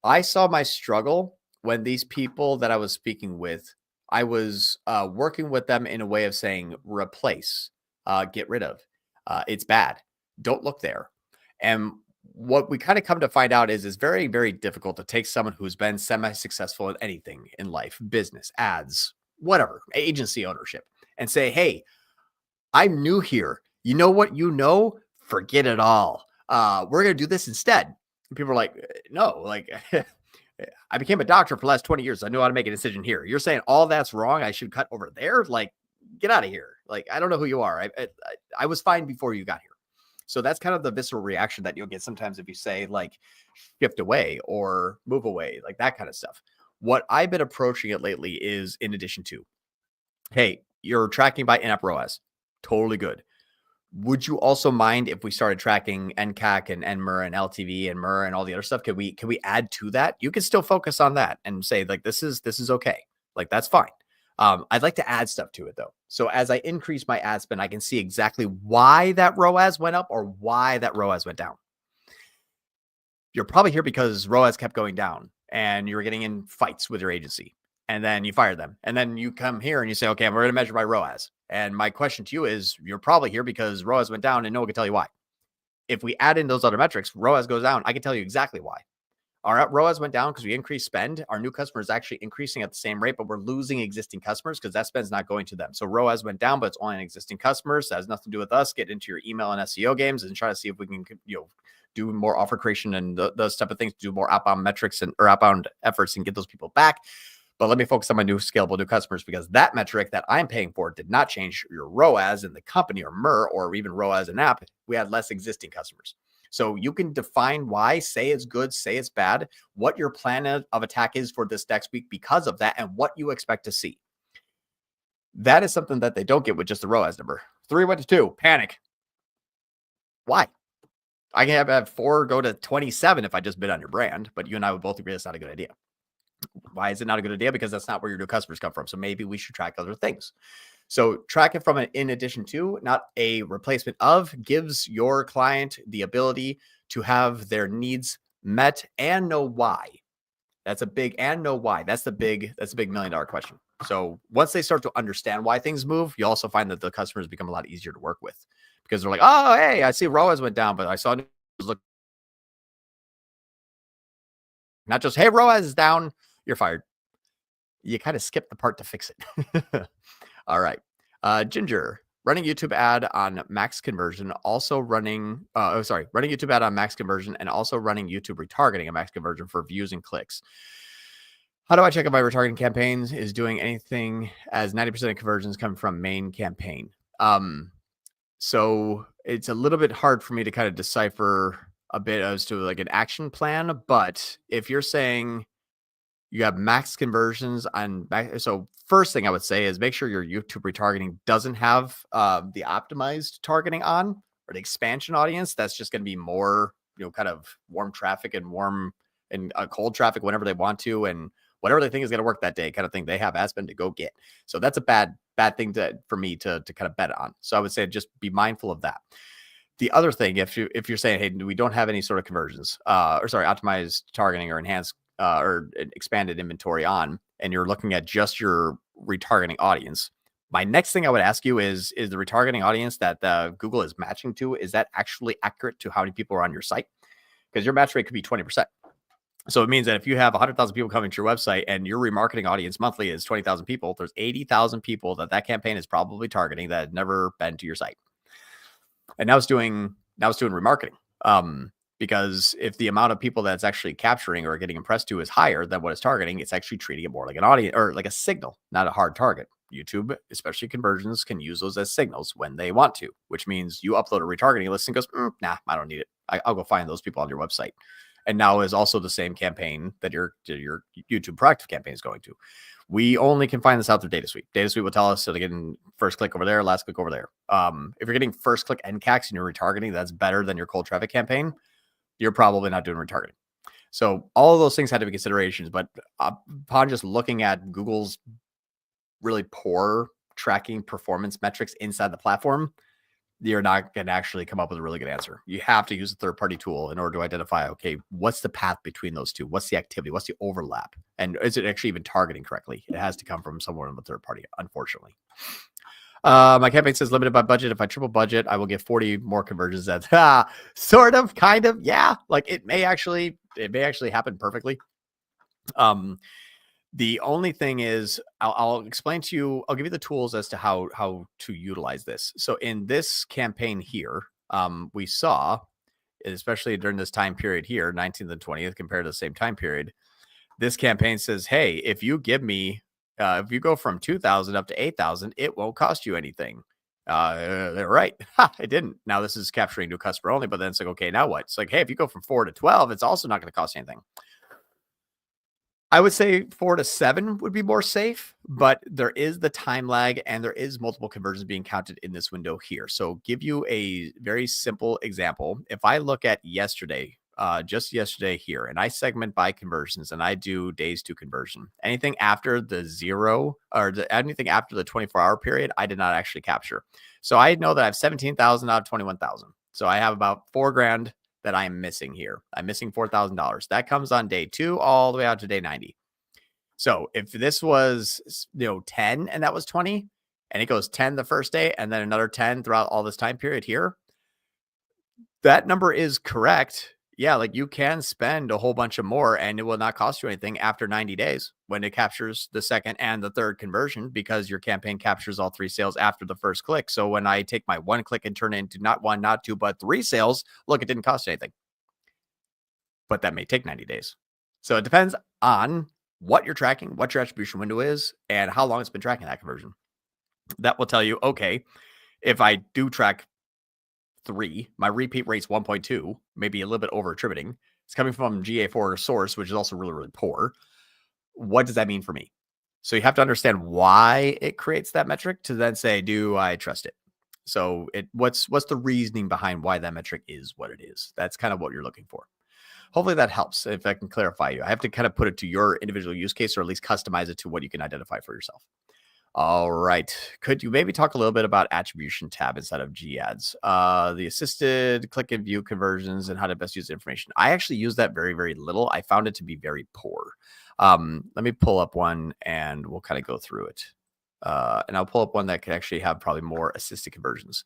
I saw my struggle when these people that I was speaking with, I was working with them in a way of saying, replace, get rid of. It's bad. Don't look there. And what we kind of come to find out is it's very, very difficult to take someone who's been semi-successful in anything in life, business, ads, whatever, agency ownership, and say, hey, I'm new here. You know what you know? Forget it all. We're going to do this instead. And people are like, no, like I became a doctor for the last 20 years. I know how to make a decision here. You're saying all that's wrong. I should cut over there. Like, get out of here. Like, I don't know who you are. I was fine before you got here. So that's kind of the visceral reaction that you'll get sometimes if you say like shift away or move away, like that kind of stuff. What I've been approaching it lately is in addition to, hey, you're tracking by in-app ROAS. Totally good. Would you also mind if we started tracking NCAC and NMR and LTV and MER and all the other stuff? Can we add to that? You can still focus on that and say like, this is okay. Like, that's fine. I'd like to add stuff to it though. So as I increase my ad spend, I can see exactly why that ROAS went up or why that ROAS went down. You're probably here because ROAS kept going down and you were getting in fights with your agency, and then you fired them. And then you come here and you say, okay, we're going to measure my ROAS. And my question to you is, you're probably here because ROAS went down and no one can tell you why. If we add in those other metrics, ROAS goes down. I can tell you exactly why. Our ROAS went down because we increased spend. Our new customers actually increasing at the same rate, but we're losing existing customers because that spend's not going to them. So ROAS went down, but it's only on existing customers. That has nothing to do with us. Get into your email and SEO games and try to see if we can, do more offer creation and those type of things, do more outbound metrics or outbound efforts and get those people back. But let me focus on my new scalable new customers, because that metric that I'm paying for did not change your ROAS in the company or MER or even ROAS in app. We had less existing customers. So you can define why, say it's good, say it's bad, what your plan of attack is for this next week because of that, and what you expect to see. That is something that they don't get with just the ROAS number. 3 went to 2, panic. Why? I can have 4 go to 27 if I just bid on your brand, but you and I would both agree that's not a good idea. Why is it not a good idea? Because that's not where your new customers come from. So maybe we should track other things. So track it from an in addition to, not a replacement of, gives your client the ability to have their needs met and know why. That's a big, and know why. That's a big $1 million question. So once they start to understand why things move, you also find that the customers become a lot easier to work with, because they're like, oh, hey, I see ROAS went down, but I saw news look, not just, hey, ROAS is down, you're fired. You kind of skip the part to fix it. All right. Ginger, running YouTube ad on max conversion, also running, running YouTube ad on max conversion and also running YouTube retargeting at max conversion for views and clicks. How do I check if my retargeting campaigns is doing anything, as 90% of conversions come from main campaign? So it's a little bit hard for me to kind of decipher a bit as to like an action plan. But if you're saying you have max conversions on, so first thing I would say is make sure your YouTube retargeting doesn't have the optimized targeting on, or the expansion audience. That's just going to be more, kind of warm traffic and warm and cold traffic whenever they want to, and whatever they think is going to work that day kind of thing. They have ad spend to go get. So that's a bad thing for me to kind of bet on. So I would say just be mindful of that. The other thing, if you're saying, hey, we don't have any sort of conversions, optimized targeting or enhanced or expanded inventory on, and you're looking at just your retargeting audience, my next thing I would ask you is the retargeting audience that Google is matching to, is that actually accurate to how many people are on your site? Because your match rate could be 20%. So it means that if you have 100,000 people coming to your website and your remarketing audience monthly is 20,000 people, there's 80,000 people that campaign is probably targeting that had never been to your site. And now it's doing remarketing. Because if the amount of people that's actually capturing or getting impressed to is higher than what it's targeting, it's actually treating it more like an audience or like a signal, not a hard target. YouTube, especially conversions, can use those as signals when they want to, which means you upload a retargeting list and goes, nah, I don't need it. I'll go find those people on your website. And now is also the same campaign that your YouTube proactive campaign is going to. We only can find this out through Data Suite. Data Suite will tell us, so they're getting first click over there, last click over there. If you're getting first click NCACs and you're retargeting, that's better than your cold traffic campaign. You're probably not doing retargeting. So all of those things had to be considerations. But upon just looking at Google's really poor tracking performance metrics inside the platform, you're not going to actually come up with a really good answer. You have to use a third-party tool in order to identify, okay, what's the path between those two? What's the activity? What's the overlap? And is it actually even targeting correctly? It has to come from somewhere in the third party, unfortunately. My campaign says limited by budget. If I triple budget, I will get 40 more conversions. That's sort of, kind of, yeah. Like it may actually happen perfectly. The only thing is, I'll explain to you. I'll give you the tools as to how to utilize this. So in this campaign here, we saw, especially during this time period here, 19th and 20th, compared to the same time period, this campaign says, hey, if you give me, if you go from 2,000 up to 8,000, it won't cost you anything. They're right. It didn't. Now this is capturing new customer only, but then it's like, okay, now what? It's like, hey, if you go from 4 to 12, it's also not going to cost you anything. I would say 4 to 7 would be more safe, but there is the time lag and there is multiple conversions being counted in this window here. So give you a very simple example. If I look at yesterday, just yesterday here, and I segment by conversions and I do days to conversion, anything after the 0 or anything after the 24-hour period, I did not actually capture. So I know that I have 17,000 out of 21,000. So I have about $4,000 that I'm missing here. I'm missing $4,000. That comes on day 2 all the way out to day 90. So if this was, 10 and that was 20, and it goes 10 the first day and then another 10 throughout all this time period here, that number is correct. Yeah, like you can spend a whole bunch of more and it will not cost you anything after 90 days when it captures the second and the third conversion, because your campaign captures all 3 sales after the first click. So when I take my 1 click and turn it into not 1, not 2, but 3 sales, look, it didn't cost anything. But that may take 90 days. So it depends on what you're tracking, what your attribution window is, and how long it's been tracking that conversion. That will tell you, okay, if I do track 3, my repeat rate's 1.2, maybe a little bit over attributing. It's coming from GA4 source, which is also really, really poor. What does that mean for me? So you have to understand why it creates that metric to then say, do I trust it? So what's the reasoning behind why that metric is what it is? That's kind of what you're looking for. Hopefully that helps. If I can clarify you, I have to kind of put it to your individual use case, or at least customize it to what you can identify for yourself. All right. Could you maybe talk a little bit about attribution tab inside of GAds, the assisted click and view conversions, and how to best use the information? I actually use that very, very little. I found it to be very poor. Let me pull up one and we'll kind of go through it. And I'll pull up one that could actually have probably more assisted conversions.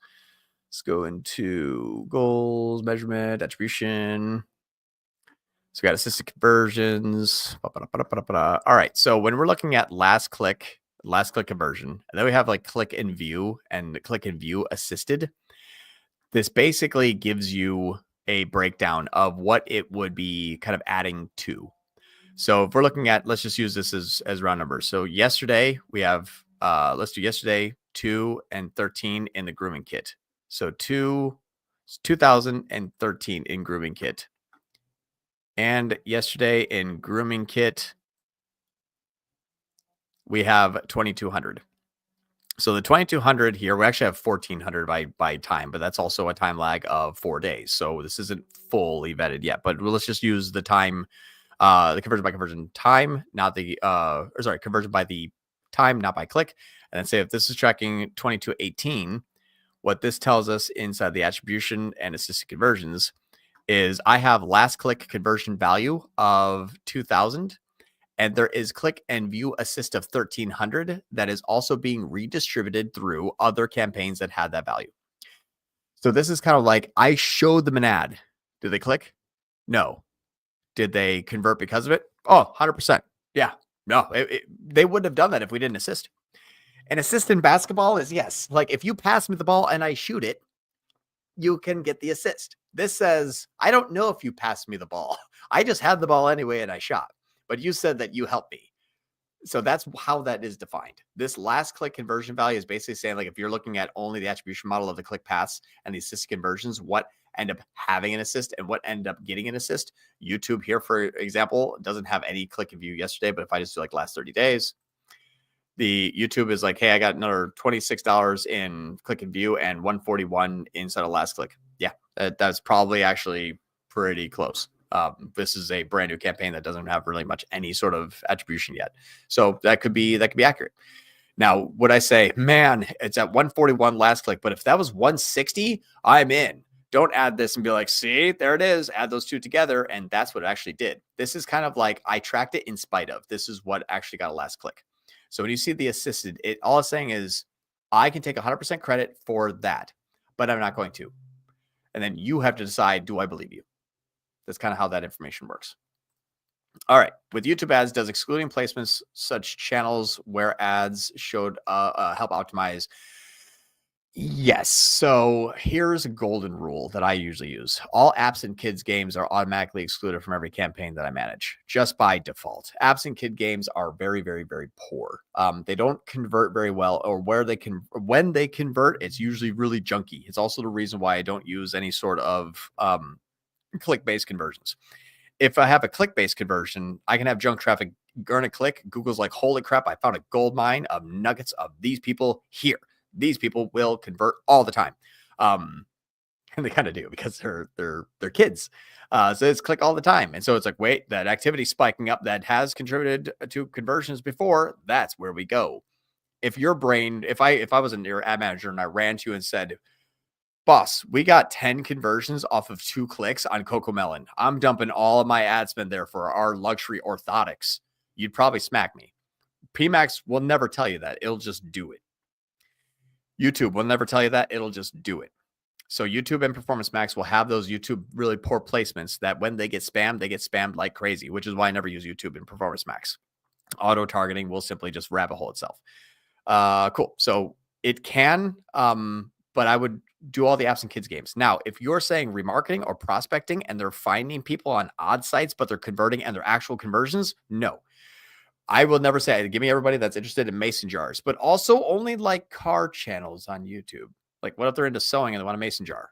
Let's go into goals, measurement, attribution. So we got assisted conversions. All right. So when we're looking at last click conversion, and then we have like click and view assisted. This basically gives you a breakdown of what it would be kind of adding to. So if we're looking at, let's just use this as round numbers. So yesterday we have, let's do yesterday 2 and 13 in the grooming kit. So 2013 in grooming kit. And yesterday in grooming kit, we have 2,200. So the 2,200 here, we actually have 1,400 by time, but that's also a time lag of 4 days. So this isn't fully vetted yet, but let's just use the time, the conversion by conversion time, not the, conversion by the time, not by click. And then say if this is tracking 2218, what this tells us inside the attribution and assisted conversions is I have last click conversion value of 2,000. And there is click and view assist of 1,300 that is also being redistributed through other campaigns that had that value. So this is kind of like I showed them an ad. Did they click? No. Did they convert because of it? Oh, 100%. Yeah. No, they wouldn't have done that if we didn't assist. An assist in basketball is yes. Like if you pass me the ball and I shoot it, you can get the assist. This says, I don't know if you passed me the ball. I just had the ball anyway and I shot. But you said that you helped me. So that's how that is defined. This last click conversion value is basically saying, like, if you're looking at only the attribution model of the click pass and the assist conversions, what end up having an assist and what end up getting an assist. YouTube here, for example, doesn't have any click and view yesterday, but if I just do like last 30 days, the YouTube is like, hey, I got another $26 in click and view and 141 inside of last click. Yeah, that's probably actually pretty close. This is a brand new campaign that doesn't have really much any sort of attribution yet. So that could be accurate. Now, would I say, man, it's at 141 last click, but if that was 160, I'm in. Don't add this and be like, see, there it is. Add those two together. And that's what it actually did. This is kind of like I tracked it in spite of. This is what actually got a last click. So when you see the assisted, all it's saying is I can take 100% credit for that, but I'm not going to. And then you have to decide, do I believe you? That's kind of how that information works. All right. With YouTube ads, does excluding placements such channels where ads showed help optimize? Yes. So here's a golden rule that I usually use. All apps and kids games are automatically excluded from every campaign that I manage, just by default. Apps and kid games are very, very, very poor. They don't convert very well, or when they convert, it's usually really junky. It's also the reason why I don't use any sort of click-based conversions. If I have a click-based conversion, I can have junk traffic earn a click, Google's like, holy crap, I found a gold mine of nuggets of these people here. These people will convert all the time. And they kind of do because they're kids. So it's click all the time. And so it's like, wait, that activity spiking up that has contributed to conversions before, that's where we go. If your brain, if I was your ad manager and I ran to you and said, boss, we got 10 conversions off of 2 clicks on Cocomelon. I'm dumping all of my ad spend there for our luxury orthotics. You'd probably smack me. PMax will never tell you that. It'll just do it. YouTube will never tell you that. It'll just do it. So YouTube and Performance Max will have those YouTube really poor placements that when they get spammed like crazy, which is why I never use YouTube and Performance Max. Auto targeting will simply just rabbit hole itself. Cool. So it can, but I would do all the apps and kids games. Now, if you're saying remarketing or prospecting and they're finding people on odd sites, but they're converting and they're actual conversions, no. I will never say, give me everybody that's interested in mason jars, but also only like car channels on YouTube. Like, what if they're into sewing and they want a mason jar?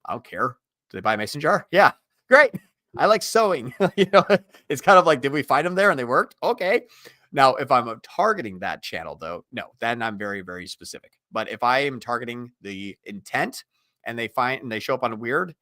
I don't care. Do they buy a mason jar? Yeah, great. I like sewing. It's kind of like, did we find them there and they worked? Okay. Now, if I'm targeting that channel, though, no, then I'm very, very specific. But if I am targeting the intent and they show up on a weird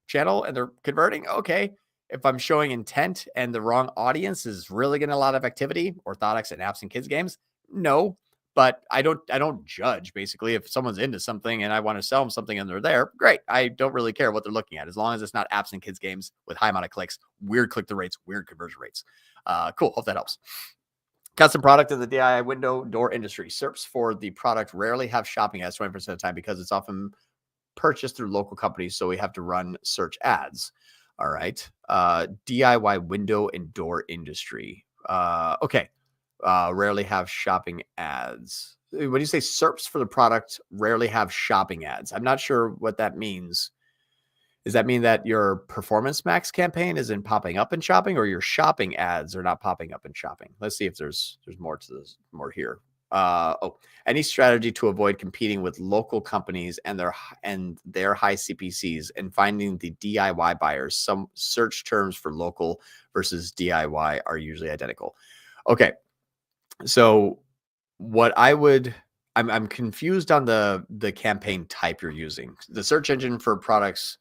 channel and they're converting, okay. If I'm showing intent and the wrong audience is really getting a lot of activity, orthotics and apps and kids games, no. But I don't judge, basically. If someone's into something and I want to sell them something and they're there, great. I don't really care what they're looking at as long as it's not apps and kids games with high amount of clicks, weird click-through rates, weird conversion rates. Cool. Hope that helps. Custom product in the DIY window door industry. SERPs for the product rarely have shopping ads 20% of the time because it's often purchased through local companies, so we have to run search ads. All right. DIY window and door industry. Okay. Rarely have shopping ads. When you say SERPs for the product, rarely have shopping ads. I'm not sure what that means. Does that mean that your Performance Max campaign isn't popping up in shopping, or your shopping ads are not popping up in shopping? Let's see if there's more to this, more here. Any strategy to avoid competing with local companies and their high CPCs and finding the DIY buyers. Some search terms for local versus DIY are usually identical. Okay. So what I'm confused on the campaign type you're using. The search engine for products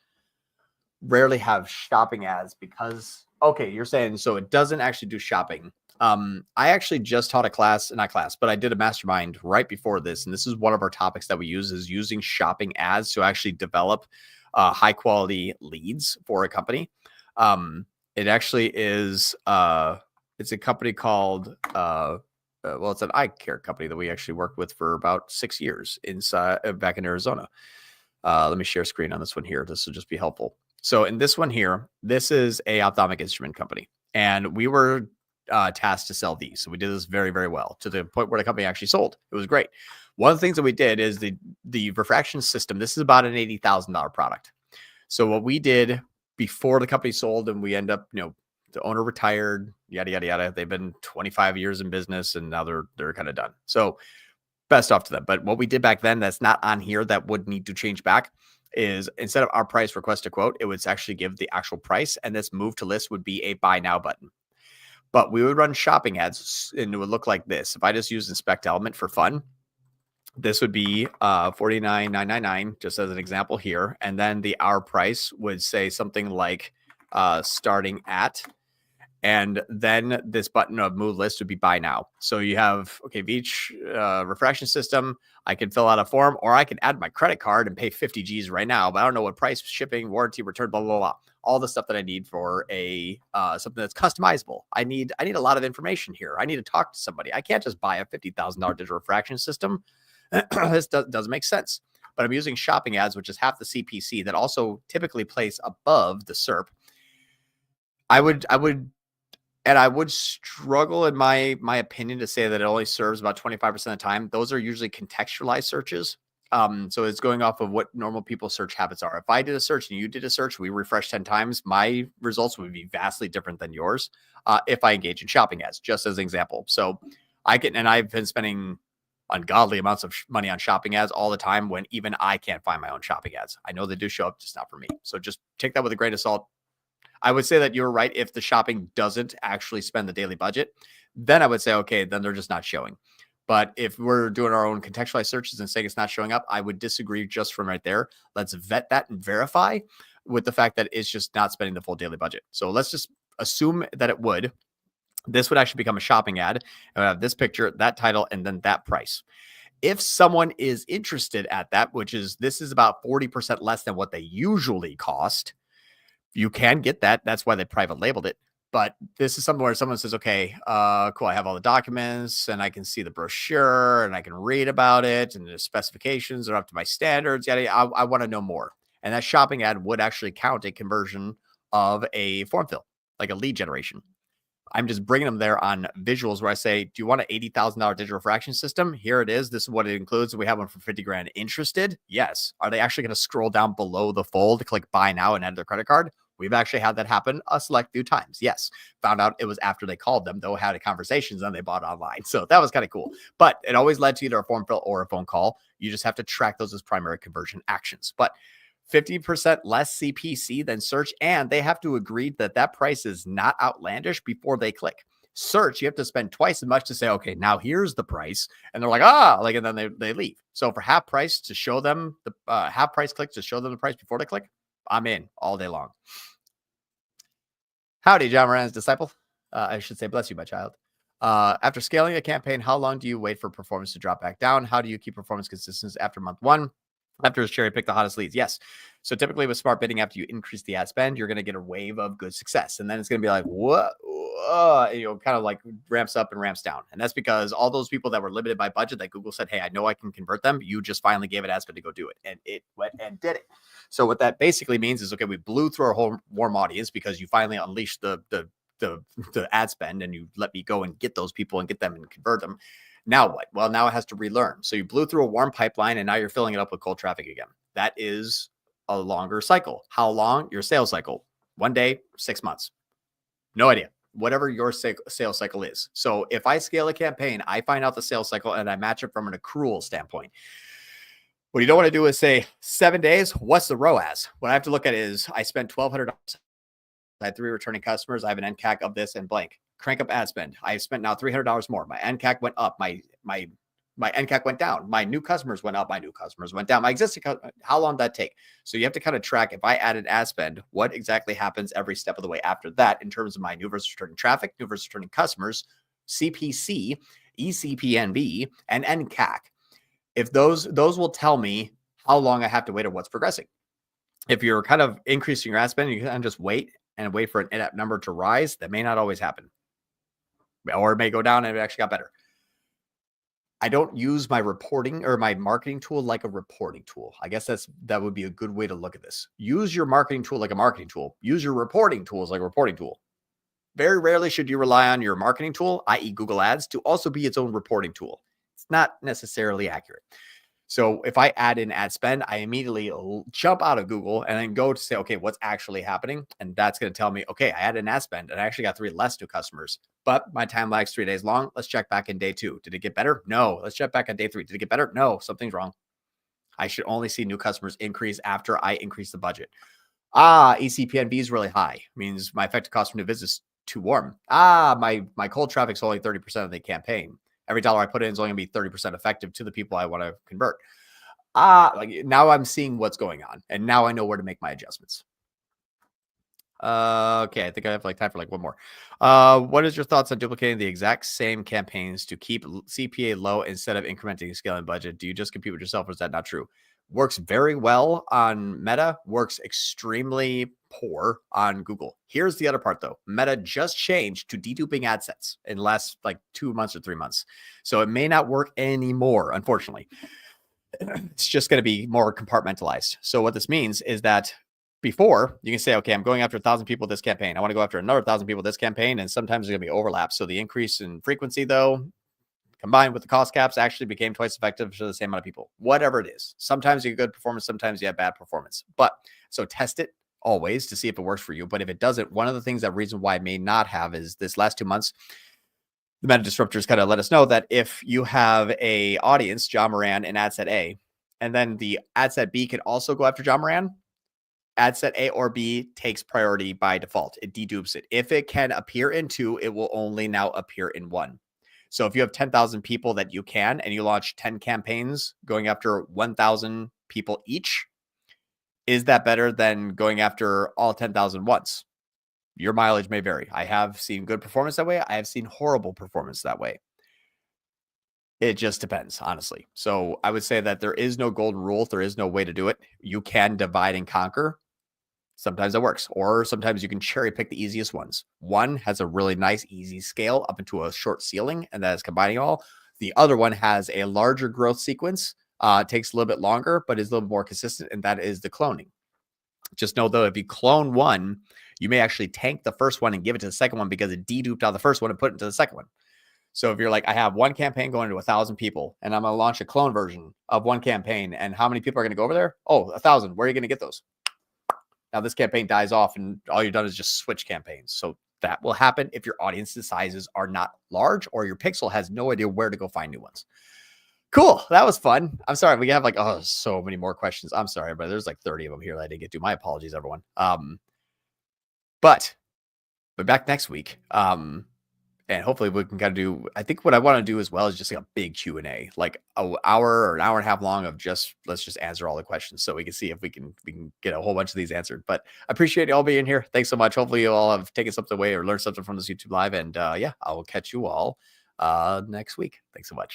rarely have shopping ads because, okay, you're saying, so it doesn't actually do shopping. I actually just taught but I did a mastermind right before this. And this is one of our topics that we use is using shopping ads to actually develop high quality leads for a company. It actually is, it's a company called, it's an eye care company that we actually worked with for about 6 years back in Arizona. Let me share screen on this one here. This will just be helpful. So in this one here, this is a ophthalmic instrument company, and we were tasked to sell these. So we did this very, very well to the point where the company actually sold. It was great. One of the things that we did is the refraction system. This is about an $80,000 product. So what we did before the company sold, and we end up, the owner retired, yada, yada, yada. They've been 25 years in business and now they're kind of done. So best off to them. But what we did back then that's not on here that would need to change back is instead of our price request a quote, it would actually give the actual price. And this move to list would be a buy now button. But we would run shopping ads and it would look like this. If I just use inspect element for fun, this would be $49,999 just as an example here. And then the hour price would say something like starting at, and then this button of move list would be buy now. So you have, okay, each refraction system, I can fill out a form or I can add my credit card and pay 50 G's right now, but I don't know what price, shipping, warranty, return, blah, blah, blah. All the stuff that I need for a something that's customizable. I need a lot of information here. I need to talk to somebody. I can't just buy a $50,000 digital refraction system. This doesn't make sense. But I'm using shopping ads, which is half the CPC that also typically place above the SERP. I would struggle in my opinion to say that it only serves about 25% of the time. Those are usually contextualized searches. So it's going off of what normal people's search habits are. If I did a search and you did a search, we refresh 10 times, my results would be vastly different than yours if I engage in shopping ads, just as an example. So I've been spending ungodly amounts of money on shopping ads all the time when even I can't find my own shopping ads. I know they do show up, just not for me. So just take that with a grain of salt. I would say that you're right. If the shopping doesn't actually spend the daily budget, then I would say, okay, then they're just not showing. But if we're doing our own contextualized searches and saying it's not showing up, I would disagree just from right there. Let's vet that and verify with the fact that it's just not spending the full daily budget. So let's just assume that it would. This would actually become a shopping ad. I would have this picture, that title, and then that price. If someone is interested at that, this is about 40% less than what they usually cost, you can get that. That's why they private labeled it. But this is something where someone says, okay, cool, I have all the documents and I can see the brochure and I can read about it and the specifications are up to my standards. Yeah, I want to know more. And that shopping ad would actually count a conversion of a form fill, like a lead generation. I'm just bringing them there on visuals where I say, do you want an $80,000 digital fraction system? Here it is. This is what it includes. We have one for 50 grand. Interested? Yes. Are they actually going to scroll down below the fold to click buy now and add their credit card? We've actually had that happen a select few times. Yes. Found out it was after they called them, though, had a conversations and they bought online. So that was kind of cool. But it always led to either a form fill or a phone call. You just have to track those as primary conversion actions. But 50% less CPC than search, and they have to agree that that price is not outlandish before they click. Search, you have to spend twice as much to say, okay, now here's the price. And they're like, and then they leave. So for half price to show them the half price click to show them the price before they click, I'm in all day long. Howdy, John Moran's disciple. I should say, bless you, my child. After scaling a campaign, how long do you wait for performance to drop back down? How do you keep performance consistent after month one? After it's cherry pick the hottest leads. Yes. So typically with smart bidding, after you increase the ad spend, you're going to get a wave of good success. And then it's going to be like, what? Kind of like ramps up and ramps down. And that's because all those people that were limited by budget that Google said, hey, I know I can convert them. You just finally gave it ad spend to go do it. And it went and did it. So what that basically means is, okay, we blew through our whole warm audience because you finally unleashed the ad spend and you let me go and get those people and get them and convert them. Now what? Well, now it has to relearn. So you blew through a warm pipeline and now you're filling it up with cold traffic again. That is a longer cycle. How long? Your sales cycle. 1 day, 6 months. No idea. Whatever your sales cycle is. So if I scale a campaign, I find out the sales cycle and I match it from an accrual standpoint. What you don't want to do is say 7 days. What's the ROAS? What I have to look at is I spent $1,200. I had 3 returning customers. I have an NCAC of this and blank. Crank up ad spend. I spent now $300 more. My NCAC went up. My NCAC went down. My new customers went up. My new customers went down. My existing how long did that take? So you have to kind of track, if I added ad spend, what exactly happens every step of the way after that in terms of my new versus returning traffic, new versus returning customers, CPC, ECPNB, and NCAC. If those will tell me how long I have to wait or what's progressing. If you're kind of increasing your ad spend, you can just wait for an in-app number to rise. That may not always happen. Or it may go down and it actually got better. I don't use my reporting or my marketing tool like a reporting tool. I guess that would be a good way to look at this. Use your marketing tool like a marketing tool. Use your reporting tools like a reporting tool. Very rarely should you rely on your marketing tool, i.e. Google Ads, to also be its own reporting tool. It's not necessarily accurate. So if I add in ad spend, I immediately jump out of Google and then go to say, okay, what's actually happening? And that's going to tell me, okay, I added an ad spend and I actually got 3 less new customers, but my time lag's 3 days long. Let's check back in day 2. Did it get better? No. Let's check back on day 3. Did it get better? No, something's wrong. I should only see new customers increase after I increase the budget. ECPNB is really high. Means my effective cost per new visit is too warm. My cold traffic's only 30% of the campaign. Every dollar I put in is only going to be 30% effective to the people I want to convert. Now I'm seeing what's going on, and now I know where to make my adjustments. Okay, I think I have time for one more. What is your thoughts on duplicating the exact same campaigns to keep CPA low instead of incrementing scaling budget? Do you just compete with yourself, or is that not true? Works very well on Meta, works extremely poor on Google. Here's the other part though. Meta just changed to deduping ad sets in the last 2 months or 3 months. So it may not work anymore, unfortunately. It's just going to be more compartmentalized. So what this means is that before you can say, okay, I'm going after 1,000 people this campaign. I want to go after another 1,000 people this campaign. And sometimes there's going to be overlap. So the increase in frequency though, combined with the cost caps, actually became twice effective for the same amount of people, whatever it is. Sometimes you get good performance, sometimes you have bad performance. But so test it always to see if it works for you. But if it doesn't, one of the things, that reason why it may not have, is this last 2 months, the meta disruptors kind of let us know that if you have a audience, John Moran and ad set A, and then the ad set B can also go after John Moran, ad set A or B takes priority by default. It dedupes it. If it can appear in 2, it will only now appear in 1. So if you have 10,000 people that you can, and you launch 10 campaigns going after 1,000 people each, is that better than going after all 10,000 once? Your mileage may vary. I have seen good performance that way. I have seen horrible performance that way. It just depends, honestly. So I would say that there is no golden rule. There is no way to do it. You can divide and conquer. Sometimes it works, or sometimes you can cherry pick the easiest ones. One has a really nice, easy scale up into a short ceiling, and that is combining all. The other one has a larger growth sequence. It takes a little bit longer, but is a little more consistent, and that is the cloning. Just know, though, if you clone one, you may actually tank the first one and give it to the second one because it deduped out the first one and put it into the second one. So if you're like, I have one campaign going to 1,000 people, and I'm going to launch a clone version of one campaign, and how many people are going to go over there? Oh, 1,000. Where are you going to get those? Now this campaign dies off, and all you've done is just switch campaigns. So that will happen if your audience sizes are not large, or your pixel has no idea where to go find new ones. Cool. That was fun. I'm sorry. We have like, so many more questions. I'm sorry, but there's like 30 of them here that I didn't get to. My apologies, everyone. But back next week. And hopefully we can kind of do, I think what I want to do as well is just like a big Q&A, like an hour or an hour and a half long of let's just answer all the questions so we can see if we can get a whole bunch of these answered. But I appreciate you all being here. Thanks so much. Hopefully you all have taken something away or learned something from this YouTube live. And yeah, I will catch you all next week. Thanks so much.